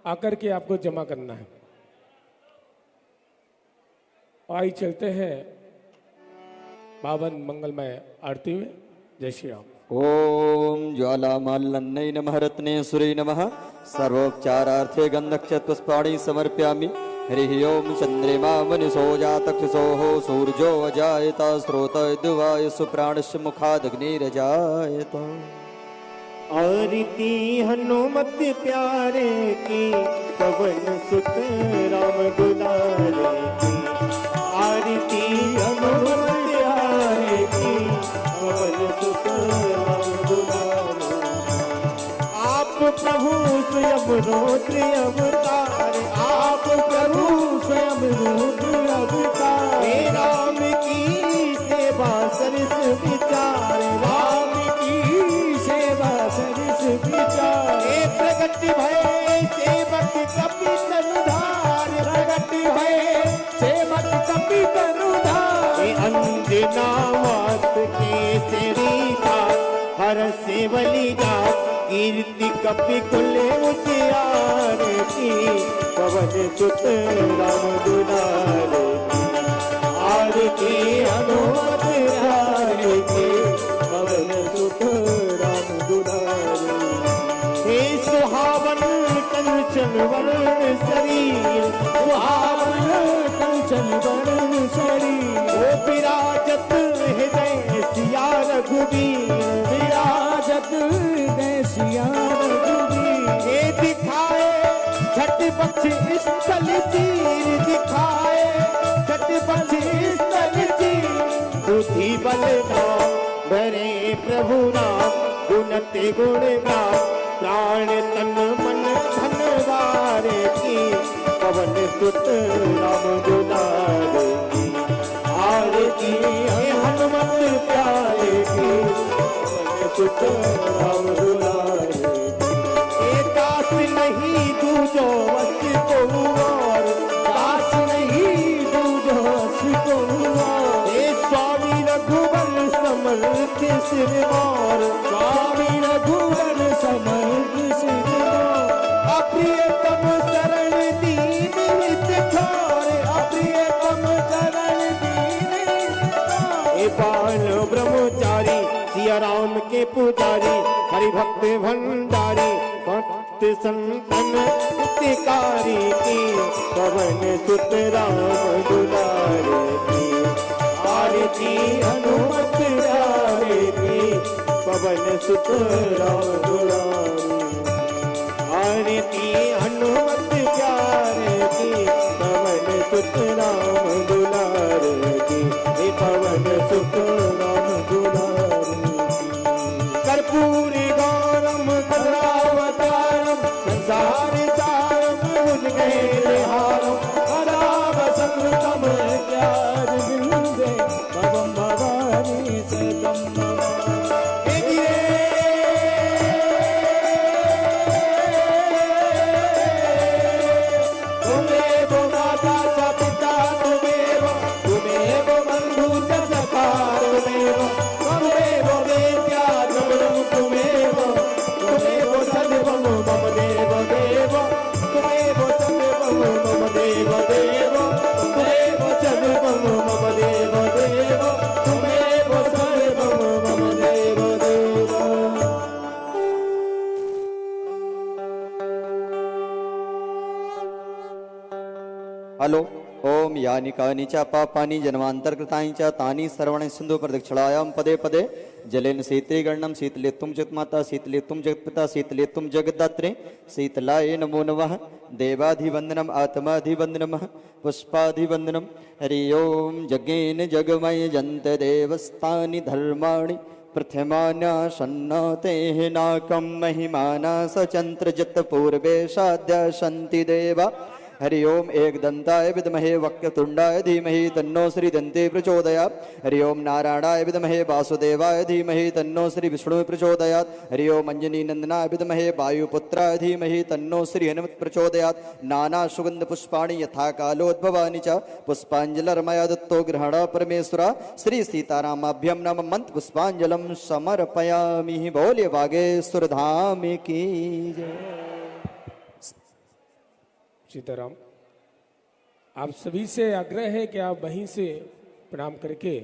आकर के आपको जमा करना है। आई चलते हैं पावन मंगलमय आरती में। जय श्री राम। ओम ज्वालामाल्लन्नै नमः रत्नेश्वरै नमः सर्वोपचारार्थे गन्धक्षपुष्पाणि समर्पयामि। हरिः ओम चन्द्रमा मनुषो जातक्षसोः सूर्यो अजायत स्रोत दिवाय सुप्राणस्य मुखादग्निरजायत। आरती हनुमत प्यारे की पवन सुत राम दुलारे की। आरती हनुमत प्यारे की पवन सुत राम दुलारे। आप प्रभु स्वयं रुद्र अवतार, आप प्रभु स्वयं रुद्र अवतार। हे राम की सेवा सरस विचार, राम की सेवा सरस विचार। हे प्रगट भय सेवक कपि तनुधार, प्रगट भय सेवक कपि तनुधार। हे अंजना मात केसरी का हर सेवली जा, कीर्ति कपि कुल उजियार की पवन सुत राम दुलारे की। आरती हनुमत प्यारे की पवन सुत राम दुलारे। हे सुहावन कंचन वर्ण शरीर, सुहावन कंचन वर्ण शरीर। ओ विराजत हृदय सिया रघुबीर, विराजत हृदय सिया रघुबीर। हे दिखाए छठ पक्ष स्थल चीर, दिखाए छठ पक्ष स्थल चीर। बुद्धि बल नाम धरे प्रभु नाम, गुणते गुण गान प्राण तन मन धन वारे की पवन सुत राम दुलारे की। आरती है हनुमत प्यारे की पवन सुत राम दुलारे की। दास नहीं दूजो वस को और, दास नहीं दूजो वस को और। हे स्वामी रघुवर समर्थ सिरमौर, स्वामी रघुवर समर्थ सिरमौर। अप्रियतम शरण दीन नित ठार, अप्रियतम शरण दीन नित ठार। हे बाल ब्रह्मचारी सिया राम के पुजारी, हरि भक्त भंडारी भक्त संतन हितकारी की पवन सुत राम दुलारे की। आरती हनुमत प्यारे की पवन सुत राम दुलारे। आरती हनुमत प्यारे की पवन सुत राम दुलारे की। हे पवन सुत राम दुलारे की। कर्पूरी गौरम करुणावतारम, संसार सारम भुजगेन्द्र हारम। हरा वसंतम प्यार बिंदे भवम भवानी सतम नमामि। तुमेव माता च पिता तुमेव, तुमेव बंधु च सखा तुमेव, त्वमेव वेद्या द्रविणं तुमेव, तुमेव सर्वं मम देव देव, तुमेव सर्वं मम देव देव, तुमेव सर्वं मम देव देव, तुमेव सर्वं मम देव देव। हलो ओम यानि कानि च पापानि जन्मांतरकृतानि च तानि सर्वणि सिन्धु प्रदक्षिणायां पदे पदे। जलेन शीतलीकरणं शीतलेत्तुं जगन्माता, शीतलेत्तुं जगत्पिता, शीतलेत्तुं जगद्धात्रे। शीतलाय नमो नमः। देवाधिवन्दनम् आत्माधिवन्दनम् पुष्पाधिवन्दनम्। हरि ओम यज्ञेन जगमय जन्त देवस्तानि धर्माणि, प्रथमान्यासन्नतेः नाकं महिमाना सचन्त्रजत पूर्वे साध्या सन्ति देवा। हरि ओम एकदंताय विद्महे वक्रतुंडाय धीमहि तन्नो श्री दन्ते प्रचोदयात्। हरि ओम नारायणाय विद्महे वासुदेवाय धीमहि तन्नो श्री विष्णु प्रचोदयात्। हरि ओम अंजनी नंदनाय विद्महे वायुपुत्राय धीमहि तन्नो श्री हनुमत् प्रचोदयात्। नाना सुगंध पुष्पाणि यथा कालोद्भवानि च पुष्पांजलिर्मया दत्तो ग्रहण परमेश्वरा। श्री सीतारामाभ्यं नमः मंत्र पुष्पांजलि समर्पयामि। बोलिए बागेश्वर धाम की जय। सीताराम, आप सभी से आग्रह है कि आप वहीं से प्रणाम करके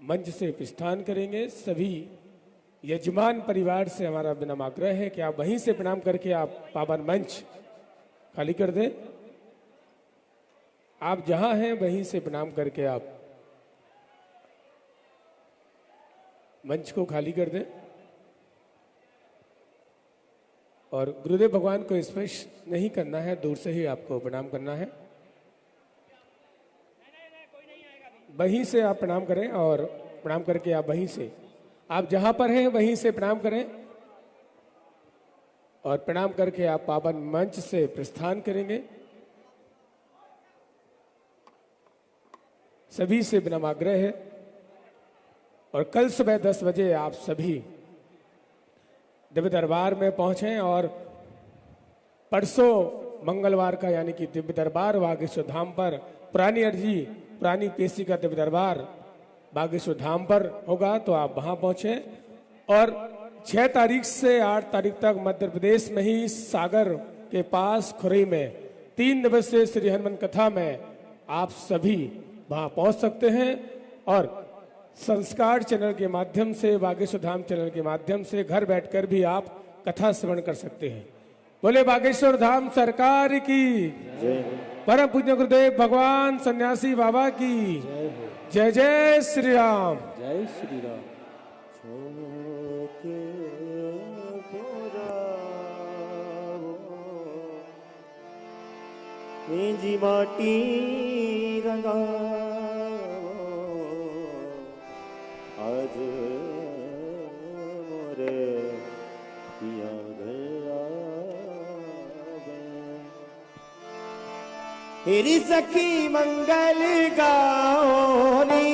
मंच से प्रस्थान करेंगे। सभी यजमान परिवार से हमारा विनम्र आग्रह है कि आप वहीं से प्रणाम करके आप पावन मंच खाली कर दें। आप जहां हैं वहीं से प्रणाम करके आप मंच को खाली कर दें और गुरुदेव भगवान को स्पर्श नहीं करना है, दूर से ही आपको प्रणाम करना है। वहीं से आप प्रणाम करें और प्रणाम करके आप वहीं से, आप जहां पर हैं वहीं से प्रणाम करें और प्रणाम करके आप पावन मंच से प्रस्थान करेंगे। सभी से विनम्र आग्रह है और कल सुबह 10 बजे आप सभी दिव्य दरबार में पहुंचे और परसों मंगलवार का यानी कि दिव्य दरबार बागेश्वर धाम पर पुरानी अर्जी पुरानी पेशी का दिव्य दरबार बागेश्वर धाम पर होगा, तो आप वहां पहुंचे। और 6 तारीख से 8 तारीख तक मध्य प्रदेश में ही सागर के पास खुरई में 3 दिवसीय श्री हनुमान कथा में आप सभी वहां पहुंच सकते हैं और संस्कार चैनल के माध्यम से, बागेश्वर धाम चैनल के माध्यम से घर बैठकर भी आप कथा श्रवण कर सकते हैं। बोले बागेश्वर धाम सरकार की, परम पूज्य गुरुदेव भगवान सन्यासी बाबा की जय। जय श्री राम। जय श्री राम। जी माटी रंगा आज मोरे पिया गया मेरी सखी मंगल गाओनी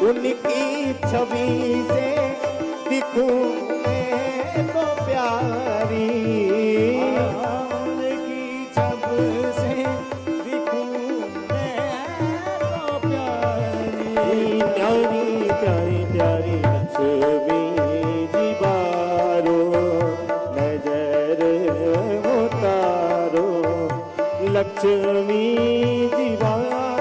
उनकी छवि से दिखूं मैं तो प्यारी, उनकी छवि से दिखूं मैं तो प्यारी, प्यारी प्यारी प्यारी लक्ष्मी जी बारो नजर उतारो लक्ष्मी जी बारो